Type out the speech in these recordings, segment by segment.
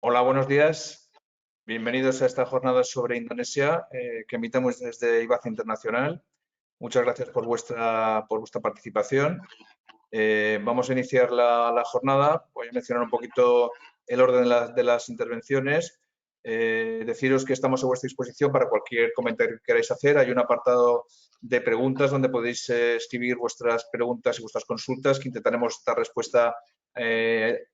Hola, buenos días. Bienvenidos a esta jornada sobre Indonesia que emitamos desde IBACE Internacional. Muchas gracias por vuestra participación. Vamos a iniciar la jornada. Voy a mencionar un poquito el orden de las intervenciones. Deciros que estamos a vuestra disposición para cualquier comentario que queráis hacer. Hay un apartado de preguntas donde podéis escribir vuestras preguntas y vuestras consultas que intentaremos dar respuesta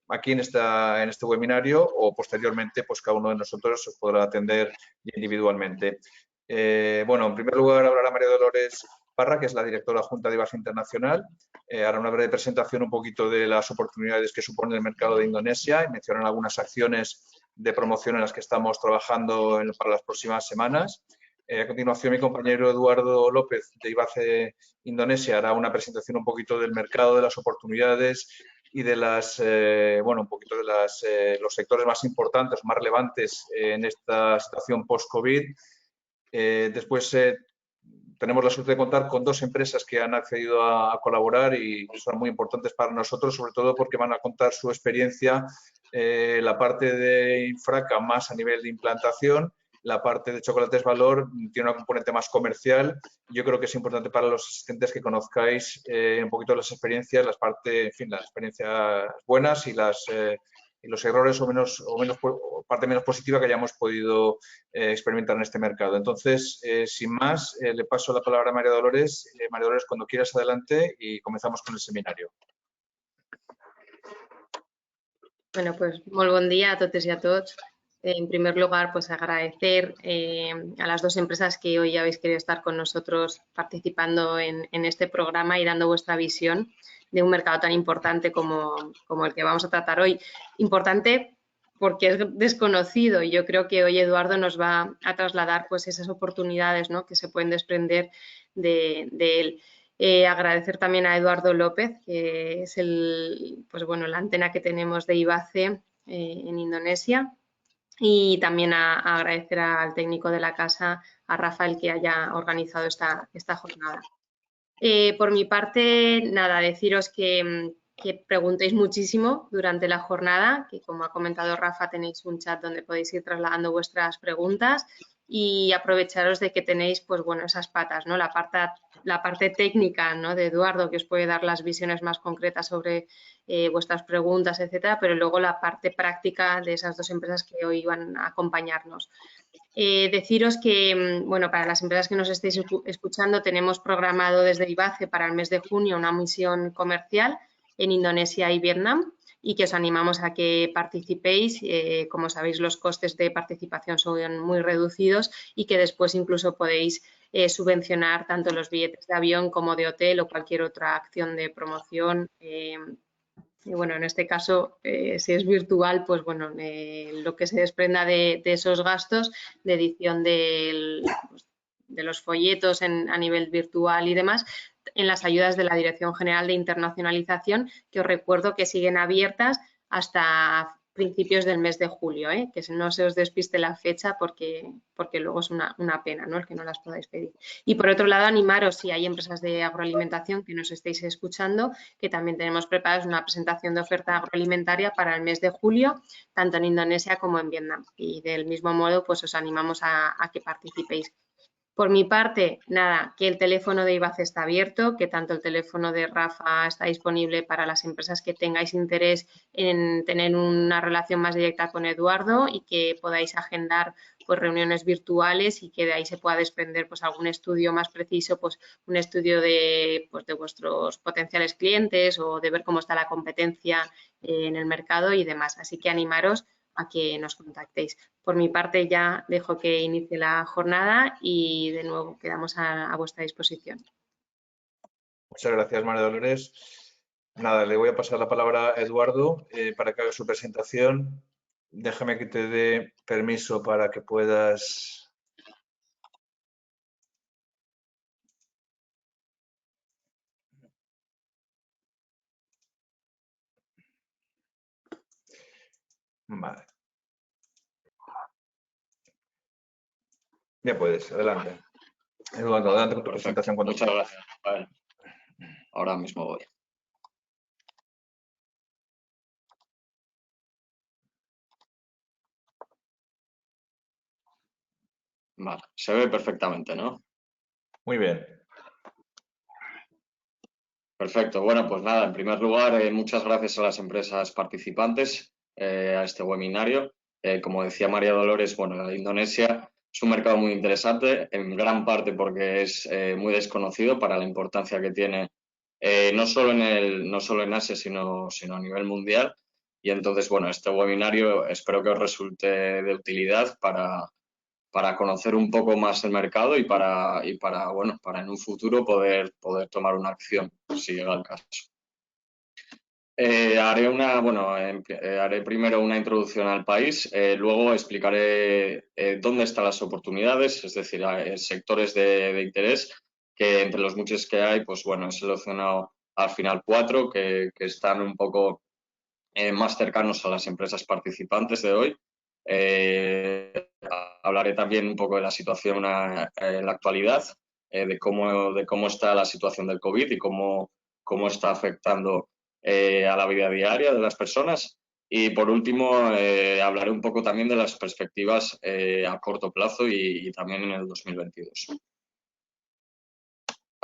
aquí en este webinario o posteriormente pues cada uno de nosotros os podrá atender individualmente. Bueno, en primer lugar hablará María Dolores Parra, que es la directora adjunta de IBACE Internacional. Hará una breve presentación un poquito de las oportunidades que supone el mercado de Indonesia y mencionar algunas acciones de promoción en las que estamos trabajando para las próximas semanas. A continuación, mi compañero Eduardo López de IBACE Indonesia hará una presentación un poquito del mercado, de las oportunidades y de un poquito de los sectores más importantes, más relevantes en esta situación post-COVID. Después tenemos la suerte de contar con dos empresas que han accedido a colaborar y son muy importantes para nosotros, sobre todo porque van a contar su experiencia, la parte de Infraca más a nivel de implantación, la parte de Chocolates Valor tiene una componente más comercial. Yo creo que es importante para los asistentes que conozcáis un poquito las experiencias, las experiencias buenas y los errores o parte menos positiva que hayamos podido experimentar en este mercado. Entonces, sin más, le paso la palabra a María Dolores. María Dolores, cuando quieras, adelante y comenzamos con el seminario. Bueno, pues muy buen día a totes y a todos. En primer lugar, pues agradecer a las dos empresas que hoy habéis querido estar con nosotros participando en este programa y dando vuestra visión de un mercado tan importante como el que vamos a tratar hoy. Importante porque es desconocido y yo creo que hoy Eduardo nos va a trasladar pues esas oportunidades, ¿no?, que se pueden desprender de él. Agradecer también a Eduardo López, que es la antena que tenemos de IBACE en Indonesia, y también agradecer al técnico de la casa, a Rafael, que haya organizado esta jornada. Por mi parte, nada, deciros que preguntéis muchísimo durante la jornada, que como ha comentado Rafa, tenéis un chat donde podéis ir trasladando vuestras preguntas y aprovecharos de que tenéis, pues bueno, esas patas, ¿no? La parte técnica, ¿no?, de Eduardo, que os puede dar las visiones más concretas sobre vuestras preguntas, etcétera, pero luego la parte práctica de esas dos empresas que hoy van a acompañarnos. Deciros que, bueno, para las empresas que nos estéis escuchando, tenemos programado desde IBACE para el mes de junio una misión comercial en Indonesia y Vietnam y que os animamos a que participéis. Como sabéis, los costes de participación son muy reducidos y que después incluso podéis subvencionar tanto los billetes de avión como de hotel o cualquier otra acción de promoción. Y bueno, en este caso, si es virtual, pues bueno, lo que se desprenda de esos gastos de edición de los folletos a nivel virtual y demás, en las ayudas de la Dirección General de Internacionalización, que os recuerdo que siguen abiertas hasta principios del mes de julio, que no se os despiste la fecha porque luego es una pena, ¿no?, el que no las podáis pedir. Y por otro lado, animaros, si hay empresas de agroalimentación que nos estéis escuchando, que también tenemos preparados una presentación de oferta agroalimentaria para el mes de julio, tanto en Indonesia como en Vietnam. Y del mismo modo, pues os animamos a que participéis. Por mi parte, nada, que el teléfono de IBACE está abierto, que tanto el teléfono de Rafa está disponible para las empresas que tengáis interés en tener una relación más directa con Eduardo y que podáis agendar pues reuniones virtuales y que de ahí se pueda desprender pues algún estudio más preciso, pues un estudio de vuestros potenciales clientes o de ver cómo está la competencia en el mercado y demás. Así que animaros a que nos contactéis. Por mi parte ya dejo que inicie la jornada y de nuevo quedamos a vuestra disposición. Muchas gracias, María Dolores. Nada, le voy a pasar la palabra a Eduardo para que haga su presentación. Déjame que te dé permiso para que puedas... Vale. Ya puedes, adelante. Eduardo, adelante con tu presentación. Muchas gracias. Vale. Ahora mismo voy. Vale, se ve perfectamente, ¿no? Muy bien. Perfecto. Bueno, pues nada, en primer lugar, muchas gracias a las empresas participantes a este webinario. Como decía María Dolores, bueno, Indonesia es un mercado muy interesante, en gran parte porque es muy desconocido para la importancia que tiene no solo en Asia, sino a nivel mundial. Y entonces, bueno, este webinario espero que os resulte de utilidad para conocer un poco más el mercado y para en un futuro poder tomar una acción, si llega el caso. Haré primero una introducción al país, luego explicaré dónde están las oportunidades, es decir, sectores de interés, que entre los muchos que hay, pues bueno, he seleccionado al final 4 que están un poco más cercanos a las empresas participantes de hoy. Hablaré también un poco de la situación en la actualidad, de cómo está la situación del COVID y cómo está afectando a la vida diaria de las personas. Y por último, hablaré un poco también de las perspectivas a corto plazo y también en el 2022.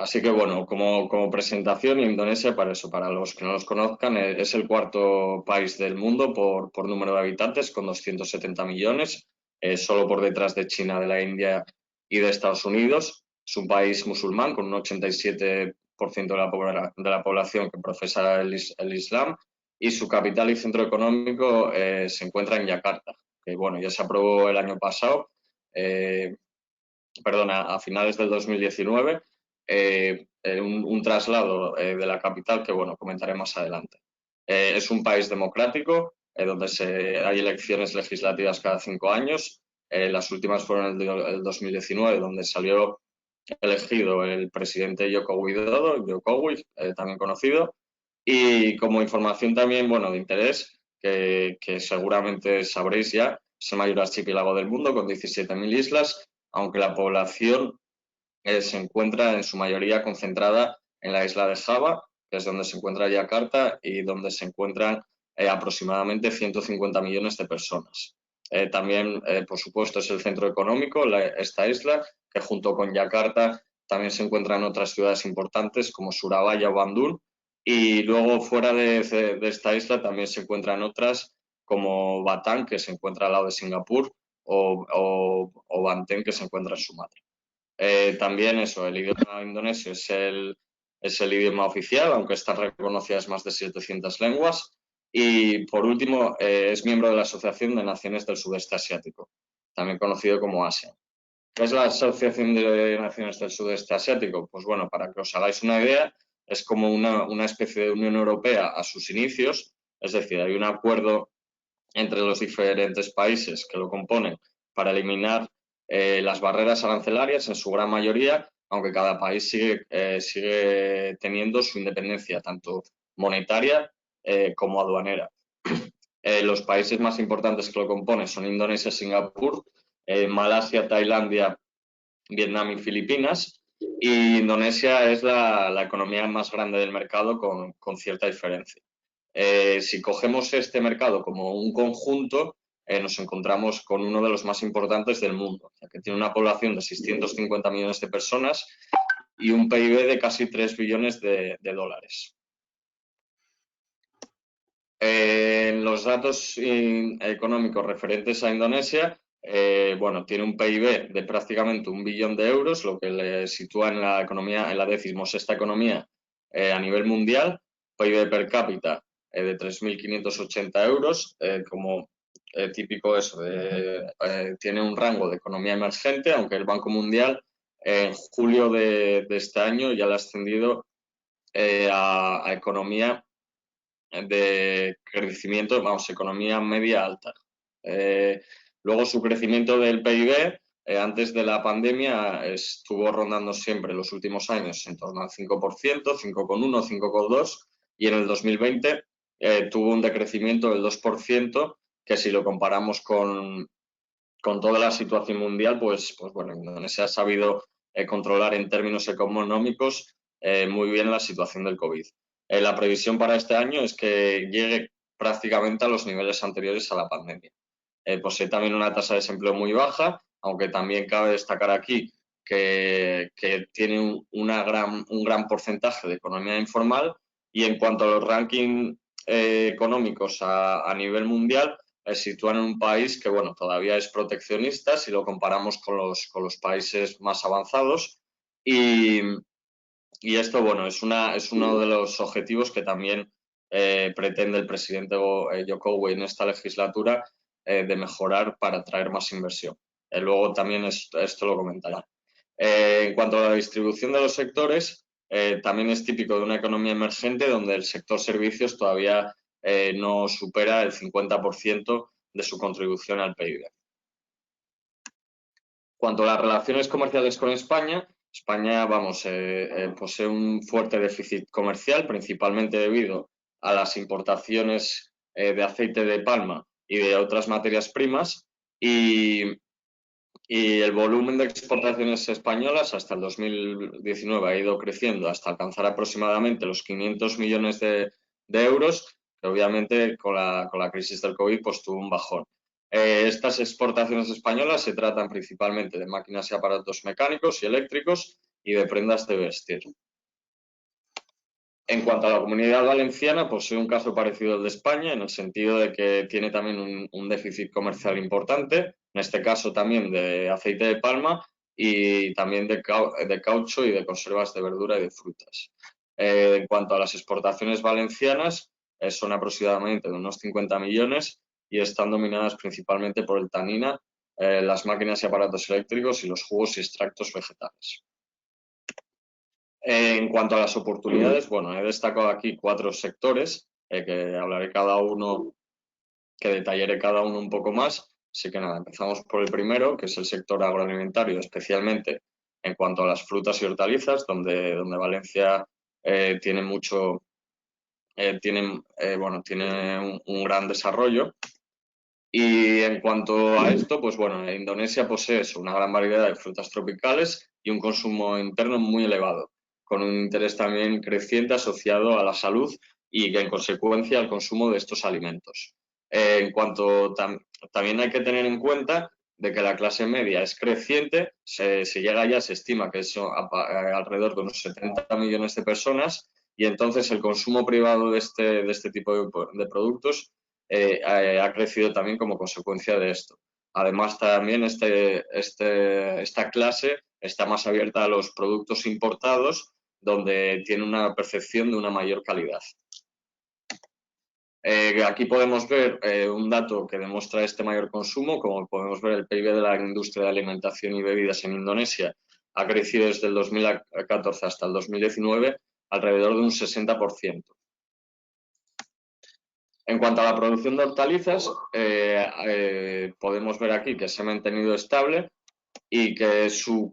Así que bueno, como presentación, Indonesia, para los que no los conozcan, es el 4.º país del mundo por número de habitantes, con 270 millones, solo por detrás de China, de la India y de Estados Unidos. Es un país musulmán con un 87% de la población que profesa el Islam, y su capital y centro económico se encuentra en Yakarta, que bueno, ya se aprobó el año pasado, a finales del 2019, un traslado de la capital que, bueno, comentaré más adelante. Es un país democrático donde hay elecciones legislativas cada 5 años. Las últimas fueron el 2019, donde salió elegido el presidente Joko Widodo, también conocido. Y como información también, bueno, de interés, que seguramente sabréis ya, es el mayor archipiélago del mundo con 17.000 islas, aunque la población se encuentra en su mayoría concentrada en la isla de Java, que es donde se encuentra Yakarta y donde se encuentran aproximadamente 150 millones de personas. También, por supuesto, es el centro económico, esta isla, que junto con Yakarta también se encuentran otras ciudades importantes como Surabaya o Bandung, y luego fuera de esta isla también se encuentran otras como Batam, que se encuentra al lado de Singapur, o Banten, que se encuentra en Sumatra. También el idioma indonesio es el idioma oficial, aunque están reconocidas más de 700 lenguas. Y por último, es miembro de la Asociación de Naciones del Sudeste Asiático, también conocido como ASEAN. ¿Qué es la Asociación de Naciones del Sudeste Asiático? Pues bueno, para que os hagáis una idea, es como una especie de Unión Europea a sus inicios, es decir, hay un acuerdo entre los diferentes países que lo componen para eliminar las barreras arancelarias en su gran mayoría, aunque cada país sigue teniendo su independencia, tanto monetaria como aduanera. Los países más importantes que lo componen son Indonesia, Singapur, Malasia, Tailandia, Vietnam y Filipinas. Y Indonesia es la economía más grande del mercado con cierta diferencia. Si cogemos este mercado como un conjunto, nos encontramos con uno de los más importantes del mundo, ya que tiene una población de 650 millones de personas y un PIB de casi 3 billones de dólares. En los datos económicos referentes a Indonesia, tiene un PIB de prácticamente 1 billón de euros, lo que le sitúa en la 16ª economía a nivel mundial. PIB per cápita de 3.580 euros, como típico tiene un rango de economía emergente, aunque el Banco Mundial en julio de este año ya le ha ascendido a economía de crecimiento, economía media alta. Luego su crecimiento del PIB antes de la pandemia estuvo rondando siempre los últimos años en torno al 5%, 5,1, 5,2, y en el 2020 tuvo un decrecimiento del 2%, que si lo comparamos con toda la situación mundial, pues bueno, Indonesia ha sabido controlar en términos económicos muy bien la situación del COVID. La previsión para este año es que llegue prácticamente a los niveles anteriores a la pandemia. Posee también una tasa de desempleo muy baja aunque también cabe destacar aquí que tiene un gran porcentaje de economía informal. Y en cuanto a los rankings económicos a nivel mundial, sitúan en un país que, bueno, todavía es proteccionista si lo comparamos con los países más avanzados. Y esto, bueno, es uno de los objetivos que también pretende el presidente Jokowi en esta legislatura, de mejorar para atraer más inversión. Luego también esto lo comentará. En cuanto a la distribución de los sectores, también es típico de una economía emergente donde el sector servicios todavía no supera el 50% de su contribución al PIB. En cuanto a las relaciones comerciales con España, vamos, posee un fuerte déficit comercial, principalmente debido a las importaciones de aceite de palma y de otras materias primas, y el volumen de exportaciones españolas hasta el 2019 ha ido creciendo hasta alcanzar aproximadamente los 500 millones de euros, que obviamente con la crisis del COVID pues tuvo un bajón. Estas exportaciones españolas se tratan principalmente de máquinas y aparatos mecánicos y eléctricos y de prendas de vestir. En cuanto a la Comunidad Valenciana, posee un caso parecido al de España, en el sentido de que tiene también un déficit comercial importante, en este caso también de aceite de palma y también de caucho y de conservas de verdura y de frutas. En cuanto a las exportaciones valencianas, son aproximadamente de unos 50 millones y están dominadas principalmente por el tanina, las máquinas y aparatos eléctricos y los jugos y extractos vegetales. En cuanto a las oportunidades, bueno, he destacado aquí 4 sectores, que hablaré cada uno, que detallaré cada uno un poco más. Así que nada, empezamos por el primero, que es el sector agroalimentario, especialmente en cuanto a las frutas y hortalizas, donde Valencia tiene un gran desarrollo. Y en cuanto a esto, pues bueno, Indonesia posee una gran variedad de frutas tropicales y un consumo interno muy elevado, con un interés también creciente asociado a la salud y en consecuencia al consumo de estos alimentos. También hay que tener en cuenta de que la clase media es creciente, se estima que son alrededor de unos 70 millones de personas, y entonces el consumo privado de este tipo de productos ha crecido también como consecuencia de esto. Además, también esta clase está más abierta a los productos importados, donde tiene una percepción de una mayor calidad. Aquí podemos ver un dato que demuestra este mayor consumo. Como podemos ver, el PIB de la industria de alimentación y bebidas en Indonesia ha crecido desde el 2014 hasta el 2019 alrededor de un 60%. En cuanto a la producción de hortalizas, podemos ver aquí que se ha mantenido estable y que su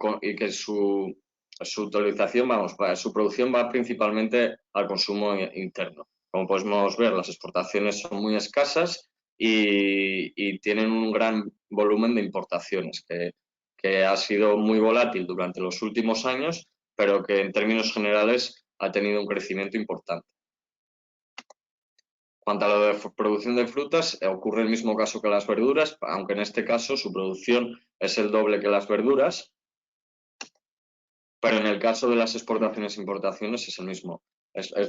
utilización, su producción va principalmente al consumo interno. Como podemos ver, las exportaciones son muy escasas y tienen un gran volumen de importaciones, que ha sido muy volátil durante los últimos años, pero que en términos generales ha tenido un crecimiento importante. Cuanto a la producción de frutas, ocurre el mismo caso que las verduras, aunque en este caso su producción es el doble que las verduras, pero en el caso de las exportaciones e importaciones es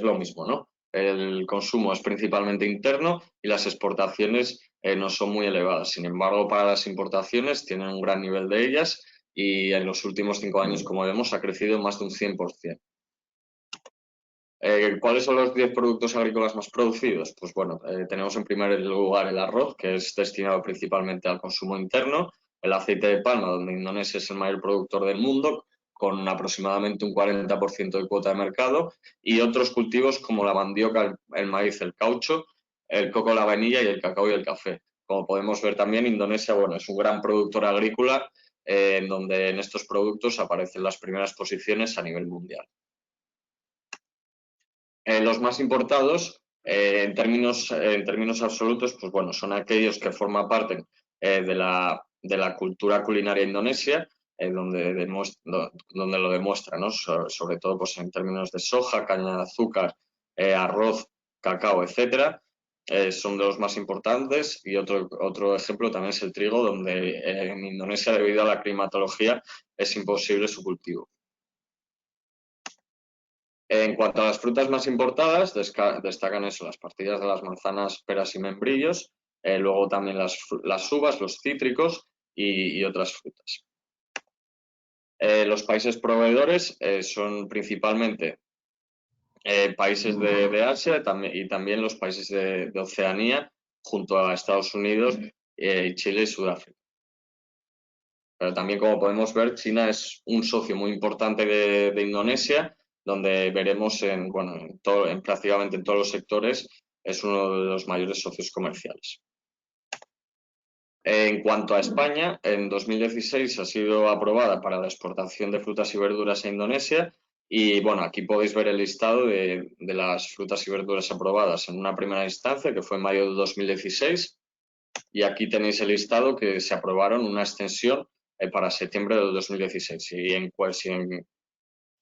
lo mismo, ¿no? El consumo es principalmente interno y las exportaciones no son muy elevadas. Sin embargo, para las importaciones tienen un gran nivel de ellas y en los últimos 5 años, como vemos, ha crecido más de un 100%. ¿Cuáles son los 10 productos agrícolas más producidos? Pues bueno, tenemos en primer lugar el arroz, que es destinado principalmente al consumo interno, el aceite de palma, donde Indonesia es el mayor productor del mundo, con aproximadamente un 40% de cuota de mercado, y otros cultivos como la mandioca, el maíz, el caucho, el coco, la vainilla y el cacao y el café. Como podemos ver también, Indonesia, bueno, es un gran productor agrícola, en donde en estos productos aparecen las primeras posiciones a nivel mundial. Los más importados, en términos absolutos, pues bueno, son aquellos que forman parte de la cultura culinaria indonesia, donde lo demuestra, ¿no? Sobre todo pues, en términos de soja, caña de azúcar, arroz, cacao, etcétera. son de los más importantes, y otro ejemplo también es el trigo, donde en Indonesia, debido a la climatología, es imposible su cultivo. En cuanto a las frutas más importadas, destacan eso, las partidas de las manzanas, peras y membrillos, luego también las uvas, los cítricos y otras frutas. Los países proveedores son principalmente países de Asia y también los países de Oceanía, junto a Estados Unidos, Chile y Sudáfrica. Pero también, como podemos ver, China es un socio muy importante de Indonesia, donde veremos en prácticamente en todos los sectores, es uno de los mayores socios comerciales. En cuanto a España, en 2016 ha sido aprobada para la exportación de frutas y verduras a Indonesia, y bueno, aquí podéis ver el listado de las frutas y verduras aprobadas en una primera instancia, que fue en mayo de 2016, y aquí tenéis el listado que se aprobaron una extensión para septiembre del 2016. Y en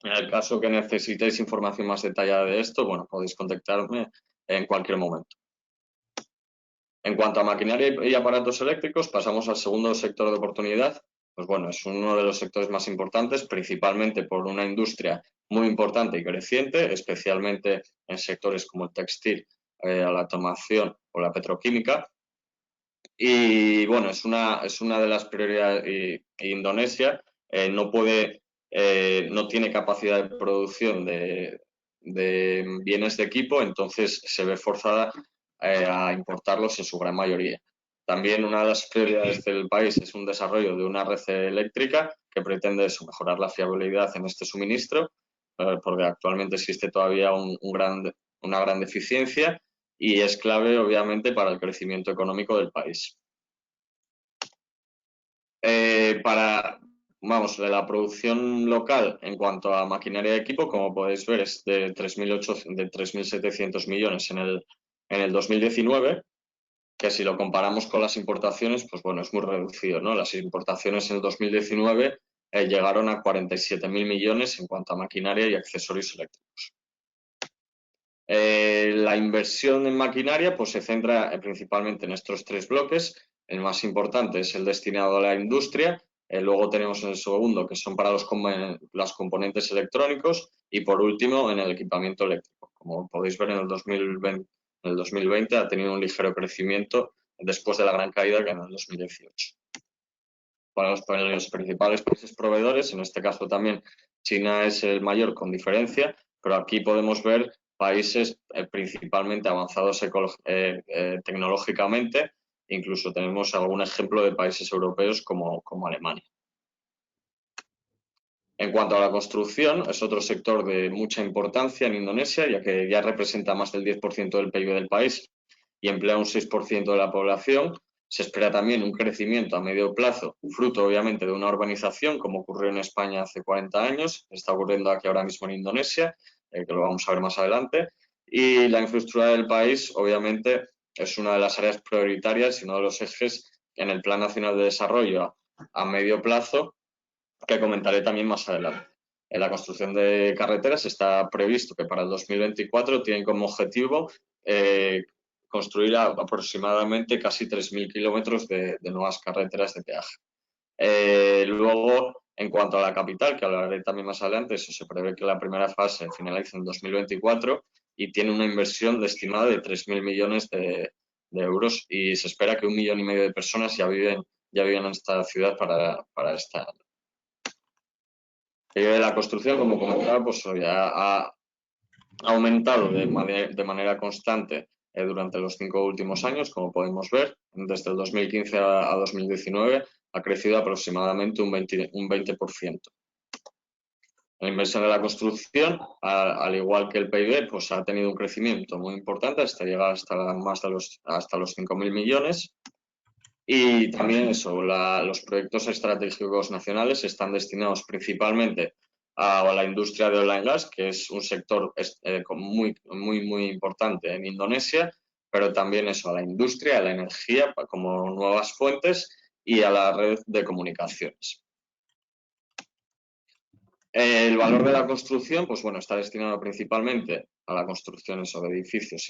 el caso que necesitéis información más detallada de esto, bueno, podéis contactarme en cualquier momento. En cuanto a maquinaria y aparatos eléctricos, pasamos al segundo sector de oportunidad. Pues bueno, es uno de los sectores más importantes, principalmente por una industria muy importante y creciente, especialmente en sectores como el textil, la automoción o la petroquímica. Y bueno, es una de las prioridades. Indonesia no tiene capacidad de producción de bienes de equipo, entonces se ve forzada a importarlos en su gran mayoría. También una de las prioridades del país es un desarrollo de una red eléctrica que pretende mejorar la fiabilidad en este suministro, porque actualmente existe todavía una gran deficiencia, y es clave, obviamente, para el crecimiento económico del país. De la producción local en cuanto a maquinaria y equipo, como podéis ver, es de 3.700 millones en el 2019, que si lo comparamos con las importaciones, pues bueno, es muy reducido, ¿no? Las importaciones en el 2019 llegaron a 47.000 millones en cuanto a maquinaria y accesorios eléctricos. La inversión en maquinaria pues se centra principalmente en estos tres bloques. El más importante es el destinado a la industria, luego tenemos en el segundo, que son para los componentes electrónicos, y por último en el equipamiento eléctrico. Como podéis ver, en el 2020 ha tenido un ligero crecimiento después de la gran caída que en el 2018. Para los principales países proveedores, en este caso también China es el mayor con diferencia, pero aquí podemos ver países principalmente avanzados tecnológicamente. Incluso tenemos algún ejemplo de países europeos como Alemania. En cuanto a la construcción, es otro sector de mucha importancia en Indonesia, ya que ya representa más del 10% del PIB del país y emplea un 6% de la población. Se espera también un crecimiento a medio plazo, fruto obviamente de una urbanización, como ocurrió en España hace 40 años, está ocurriendo aquí ahora mismo en Indonesia, que lo vamos a ver más adelante. Y la infraestructura del país, obviamente, es una de las áreas prioritarias y uno de los ejes en el Plan Nacional de Desarrollo a medio plazo, que comentaré también más adelante. En la construcción de carreteras está previsto que para el 2024 tienen como objetivo construir aproximadamente casi 3.000 kilómetros de nuevas carreteras de peaje. Luego, en cuanto a la capital, que hablaré también más adelante, eso se prevé que la primera fase finalice en 2024 y tiene una inversión estimada de 3.000 millones de euros, y se espera que 1,5 millones de personas ya viven en esta ciudad para este año. La construcción, como comentaba, pues ya ha aumentado de manera constante durante los 5 últimos años, como podemos ver. Desde el 2015 a 2019 ha crecido aproximadamente un 20%. La inversión de la construcción, al igual que el PIB, pues ha tenido un crecimiento muy importante hasta llegar hasta los 5.000 millones. Y también los proyectos estratégicos nacionales están destinados principalmente a la industria de oil and gas, que es un sector muy importante en Indonesia, pero también a la industria, a la energía como nuevas fuentes y a la red de comunicaciones. El valor de la construcción, pues bueno, está destinado principalmente a la construcción de edificios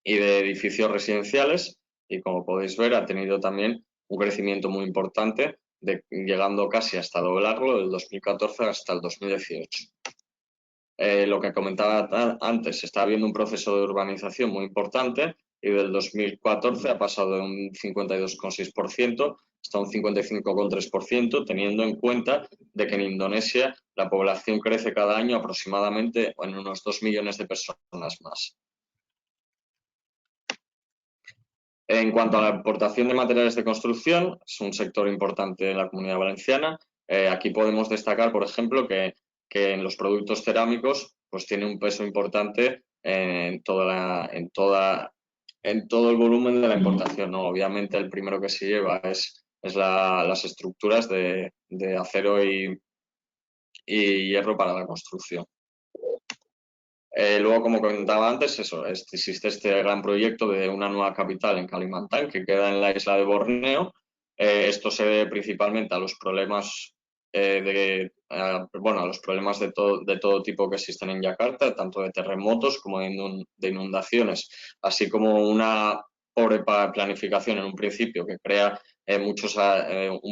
y de edificios residenciales, y como podéis ver ha tenido también un crecimiento muy importante, llegando casi hasta doblarlo del 2014 hasta el 2018. Lo que comentaba antes, está habiendo un proceso de urbanización muy importante y del 2014 ha pasado de un 52,6% hasta un 55,3%, teniendo en cuenta de que en Indonesia la población crece cada año aproximadamente en unos 2 millones de personas más. En cuanto a la importación de materiales de construcción, es un sector importante en la Comunidad Valenciana. Aquí podemos destacar, por ejemplo, que en los productos cerámicos pues tiene un peso importante en todo el volumen de la importación, ¿no? Obviamente el primero que se lleva es las estructuras de acero y hierro para la construcción. Luego, como comentaba antes, existe este gran proyecto de una nueva capital en Kalimantan, que queda en la isla de Borneo. Esto se debe principalmente a los problemas a los problemas de todo tipo que existen en Yakarta, tanto de terremotos como de inundaciones, así como una pobre planificación en un principio que crea un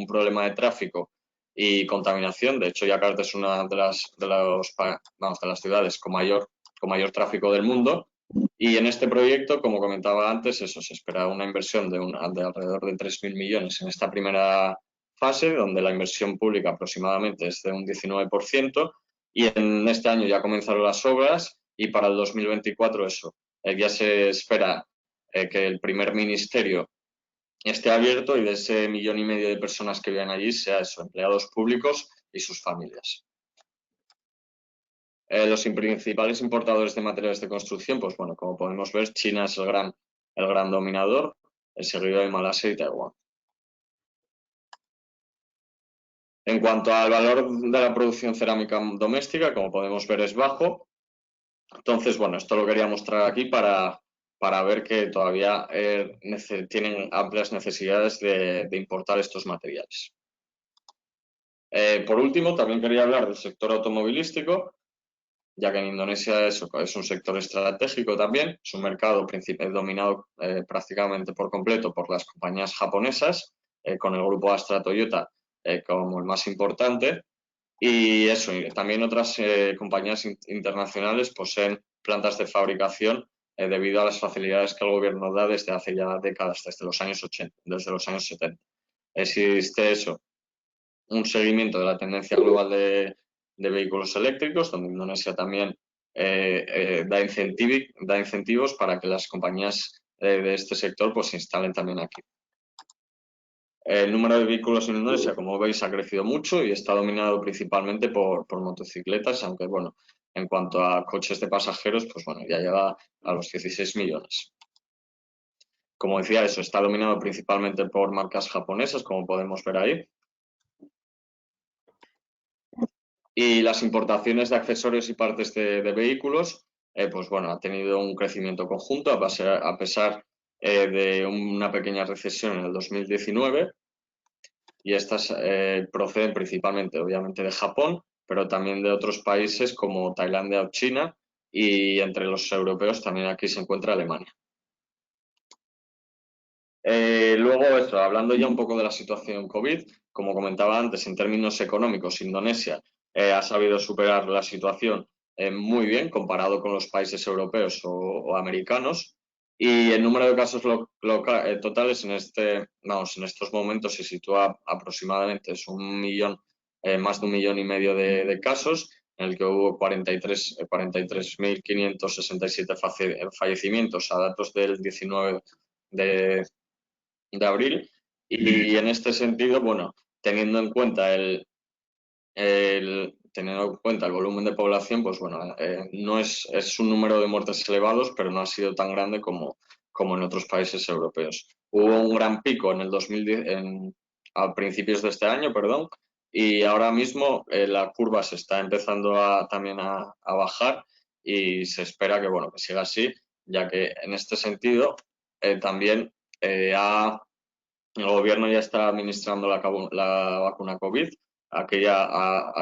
problema de tráfico y contaminación. De hecho, Yakarta es una de las ciudades con mayor tráfico del mundo. Y en este proyecto, como comentaba antes, se espera una inversión de alrededor de 3.000 millones en esta primera fase, donde la inversión pública aproximadamente es de un 19%, y en este año ya comenzaron las obras y para el 2024 ya se espera que el primer ministerio esté abierto y de ese 1,5 millones de personas que viven allí sea empleados públicos y sus familias. Los principales importadores de materiales de construcción, pues bueno, como podemos ver, China es el gran dominador, seguido de Malasia y Taiwán. En cuanto al valor de la producción cerámica doméstica, como podemos ver, es bajo. Entonces, bueno, esto lo quería mostrar aquí para ver que todavía tienen amplias necesidades de importar estos materiales. Por último, también quería hablar del sector automovilístico, ya que en Indonesia es un sector estratégico también, es un mercado dominado prácticamente por completo por las compañías japonesas, con el grupo Astra Toyota como el más importante, y también otras compañías internacionales poseen plantas de fabricación debido a las facilidades que el gobierno da desde hace ya décadas, desde los años 70. Existe un seguimiento de la tendencia global de vehículos eléctricos, donde Indonesia también da incentivos para que las compañías de este sector pues se instalen también aquí. El número de vehículos en Indonesia, como veis, ha crecido mucho y está dominado principalmente por motocicletas, aunque bueno, en cuanto a coches de pasajeros, pues bueno, ya llega a los 16 millones. Como decía, está dominado principalmente por marcas japonesas, como podemos ver ahí. Y las importaciones de accesorios y partes de vehículos, pues bueno, ha tenido un crecimiento conjunto a pesar de una pequeña recesión en el 2019. Y estas proceden principalmente, obviamente, de Japón, pero también de otros países como Tailandia o China, y entre los europeos también aquí se encuentra Alemania. Luego, hablando ya un poco de la situación COVID, como comentaba antes, en términos económicos, Indonesia ha sabido superar la situación muy bien comparado con los países europeos o americanos, y el número de casos totales en estos momentos se sitúa aproximadamente, es más de 1,5 millones de casos, en el que hubo 43.567 fallecimientos a datos del 19 de abril, y en este sentido, bueno, teniendo en cuenta el volumen de población, pues bueno, no es un número de muertes elevados, pero no ha sido tan grande como en otros países europeos. Hubo un gran pico en el 2010, a principios de este año, perdón, y ahora mismo la curva se está empezando también a bajar, y se espera que, bueno, que siga así, ya que en este sentido también el gobierno ya está administrando la vacuna COVID, ha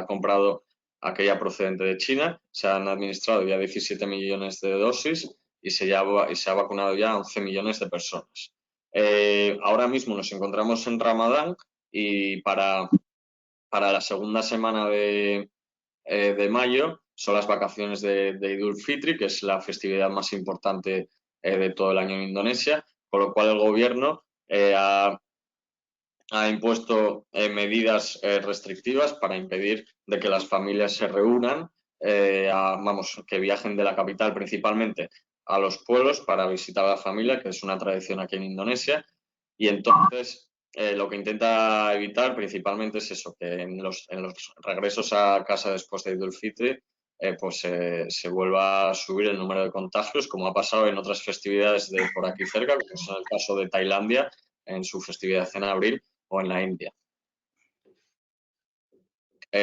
comprado aquella procedente de China, se han administrado ya 17 millones de dosis, y se ha vacunado ya a 11 millones de personas. Ahora mismo nos encontramos en Ramadán y para la segunda semana de mayo son las vacaciones de Idul Fitri, que es la festividad más importante de todo el año en Indonesia, con lo cual el gobierno ha impuesto medidas restrictivas para impedir de que las familias se reúnan, que viajen de la capital principalmente a los pueblos para visitar a la familia, que es una tradición aquí en Indonesia. Y entonces lo que intenta evitar principalmente es eso, que en los regresos a casa después de Idul Fitri se vuelva a subir el número de contagios, como ha pasado en otras festividades de por aquí cerca, como es el caso de Tailandia en su festividad en abril, o en la India.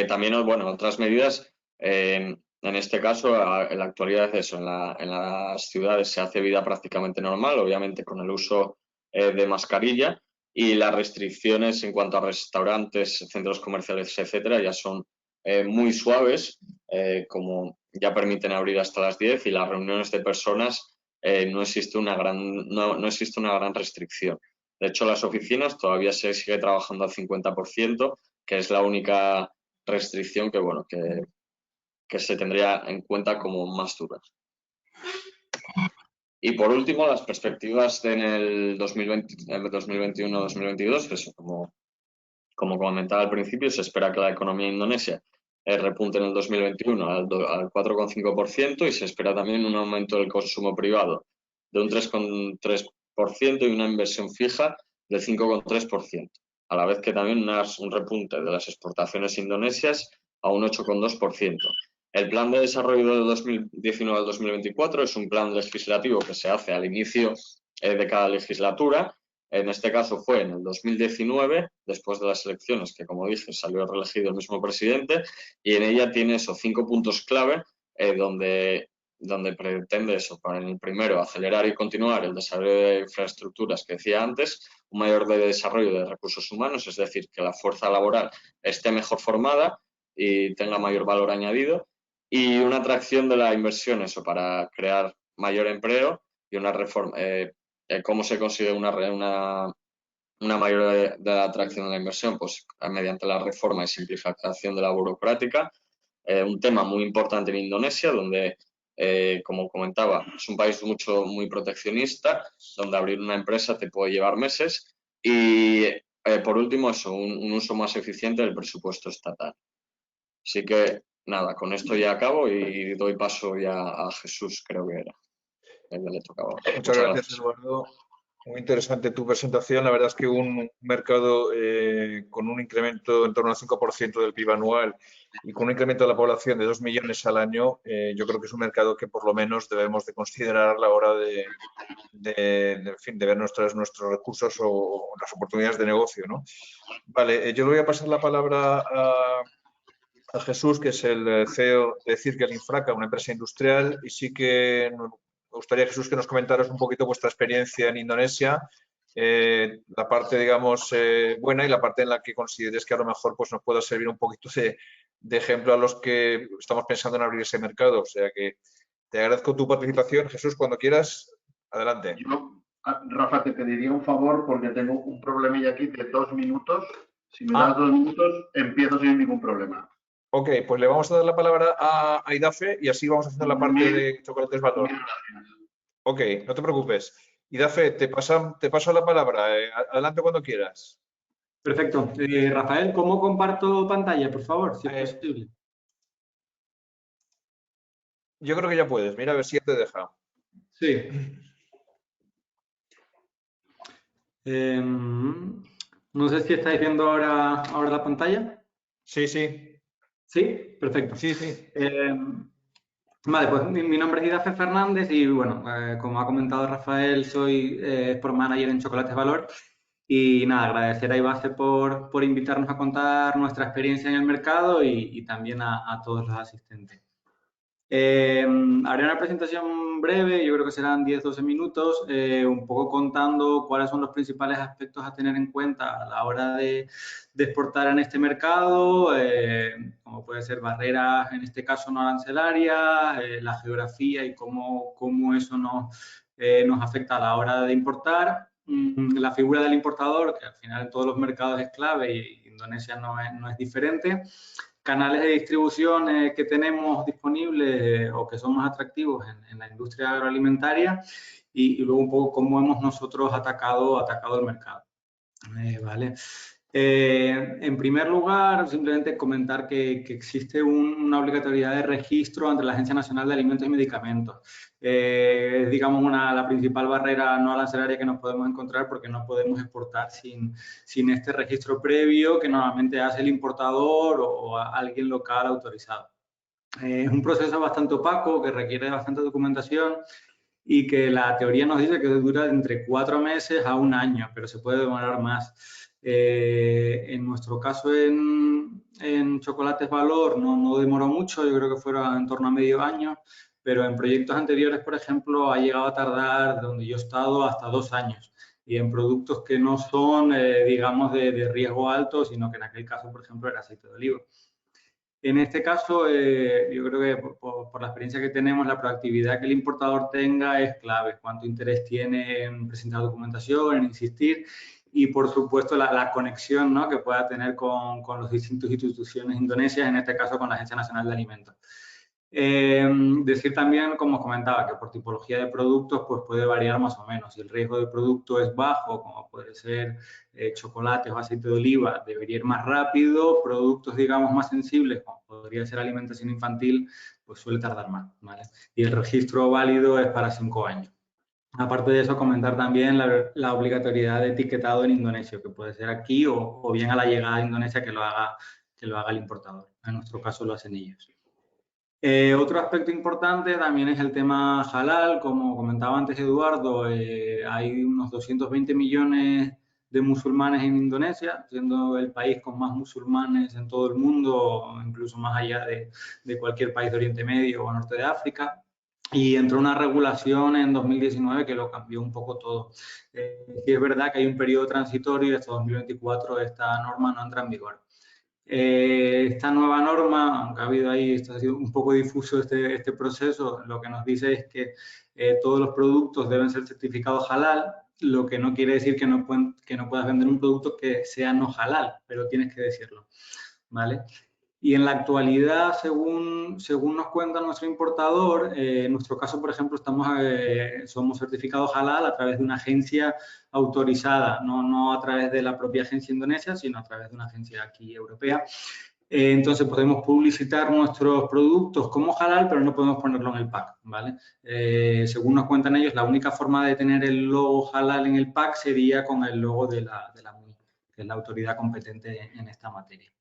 También, bueno, otras medidas, en este caso, en la actualidad es eso, en las ciudades se hace vida prácticamente normal, obviamente con el uso de mascarilla, y las restricciones en cuanto a restaurantes, centros comerciales, etcétera, ya son muy suaves, como ya permiten abrir hasta las 10 y las reuniones de personas no existe una gran restricción. De hecho, las oficinas todavía se sigue trabajando al 50%, que es la única restricción que, bueno, que se tendría en cuenta como más duras. Y por último, las perspectivas en el 2021-2022, eso, como comentaba al principio, se espera que la economía indonesia repunte en el 2021 al 4,5% y se espera también un aumento del consumo privado de un 3,3% y una inversión fija del 5,3%, a la vez que también un repunte de las exportaciones indonesias a un 8,2%. El plan de desarrollo del 2019 al 2024 es un plan legislativo que se hace al inicio de cada legislatura. En este caso fue en el 2019, después de las elecciones, que como dije salió reelegido el mismo presidente, y en ella tiene esos 5 puntos clave donde pretende eso, para el primero, acelerar y continuar el desarrollo de infraestructuras que decía antes, un mayor desarrollo de recursos humanos, es decir, que la fuerza laboral esté mejor formada y tenga mayor valor añadido, y una atracción de la inversión, eso, para crear mayor empleo y una reforma. ¿Cómo se consigue una mayor de la atracción de la inversión? Pues mediante la reforma y simplificación de la burocrática. Un tema muy importante en Indonesia, donde, como comentaba, es un país muy proteccionista, donde abrir una empresa te puede llevar meses. Y, por último, eso, un uso más eficiente del presupuesto estatal. Así que, nada, con esto ya acabo y doy paso ya a Jesús, creo que era. Le tocaba. Muchas gracias, Eduardo. Muy interesante tu presentación. La verdad es que un mercado con un incremento en torno al 5% del PIB anual y con un incremento de la población de 2 millones al año, yo creo que es un mercado que por lo menos debemos de considerar a la hora de ver nuestros recursos o las oportunidades de negocio, ¿no? Vale, yo le voy a pasar la palabra a Jesús, que es el CEO de Circle Infraca, una empresa industrial, y sí que me gustaría, Jesús, que nos comentaras un poquito vuestra experiencia en Indonesia, la parte, digamos, buena y la parte en la que consideres que a lo mejor pues, nos pueda servir un poquito de ejemplo a los que estamos pensando en abrir ese mercado. O sea que te agradezco tu participación. Jesús, cuando quieras, adelante. Yo, Rafa, te pediría un favor porque tengo un problemilla aquí de 2 minutos. Si me das 2 minutos, empiezo sin ningún problema. Ok, pues le vamos a dar la palabra a Idafe y así vamos a hacer la parte de Chocolates Valor. Ok, no te preocupes. Idafe, te paso la palabra. Adelante cuando quieras. Perfecto. Rafael, ¿cómo comparto pantalla, por favor, si es posible? Yo creo que ya puedes. Mira a ver si ya te deja. Sí. No sé si estáis viendo ahora la pantalla. Sí, sí. ¿Sí? Perfecto. Sí, sí. Vale, pues mi nombre es Idafe Fernández y, bueno, como ha comentado Rafael, soy Sport Manager en Chocolates Valor. Y nada, agradecer a Ibace por invitarnos a contar nuestra experiencia en el mercado y también a todos los asistentes. Haré una presentación breve, yo creo que serán 10-12 minutos, un poco contando cuáles son los principales aspectos a tener en cuenta a la hora de exportar en este mercado, como puede ser barreras, en este caso no arancelarias, la geografía y cómo eso nos afecta a la hora de importar. La figura del importador, que al final en todos los mercados es clave y Indonesia no es diferente. Canales de distribución que tenemos disponibles o que son más atractivos en la industria agroalimentaria y luego un poco cómo hemos nosotros atacado el mercado. ¿Vale? En primer lugar, simplemente comentar que existe una obligatoriedad de registro ante la Agencia Nacional de Alimentos y Medicamentos. Es, digamos, la principal barrera no arancelaria que nos podemos encontrar porque no podemos exportar sin este registro previo que normalmente hace el importador o alguien local autorizado. Es un proceso bastante opaco que requiere bastante documentación y que la teoría nos dice que dura entre 4 meses a 1 año, pero se puede demorar más. En nuestro caso en Chocolates Valor no demoró mucho, yo creo que fueron en torno a medio año, pero en proyectos anteriores, por ejemplo, ha llegado a tardar, donde yo he estado, hasta 2 años. Y en productos que no son, digamos, de riesgo alto, sino que en aquel caso, por ejemplo, era aceite de oliva. En este caso, yo creo que por la experiencia que tenemos, la proactividad que el importador tenga es clave. Cuánto interés tiene en presentar documentación, en insistir y, por supuesto, la conexión, ¿no?, que pueda tener con las distintas instituciones indonesias, en este caso con la Agencia Nacional de Alimentos. Decir también, como os comentaba, que por tipología de productos pues puede variar más o menos. Si el riesgo de producto es bajo, como puede ser chocolates o aceite de oliva, debería ir más rápido. Productos, digamos, más sensibles, como podría ser alimentación infantil, pues suele tardar más, ¿vale? Y el registro válido es para 5 años. Aparte de eso, comentar también la obligatoriedad de etiquetado en Indonesia, que puede ser aquí o bien a la llegada a Indonesia que lo haga el importador. En nuestro caso lo hacen ellos. Otro aspecto importante también es el tema halal. Como comentaba antes Eduardo, hay unos 220 millones de musulmanes en Indonesia, siendo el país con más musulmanes en todo el mundo, incluso más allá de cualquier país de Oriente Medio o Norte de África. Y entró una regulación en 2019 que lo cambió un poco todo. Sí es verdad que hay un periodo transitorio y hasta 2024 esta norma no entra en vigor. Esta nueva norma, aunque ha habido ahí, esto ha sido un poco difuso este proceso, lo que nos dice es que todos los productos deben ser certificados halal, lo que no quiere decir que no puedas vender un producto que sea no halal, pero tienes que decirlo, ¿vale? Y en la actualidad, según nos cuenta nuestro importador, en nuestro caso, por ejemplo, somos certificados halal a través de una agencia autorizada, no a través de la propia agencia indonesia, sino a través de una agencia aquí europea. Entonces podemos publicitar nuestros productos como halal, pero no podemos ponerlo en el pack, ¿vale? Según nos cuentan ellos, la única forma de tener el logo halal en el pack sería con el logo de la MUI, que es la autoridad competente en esta materia.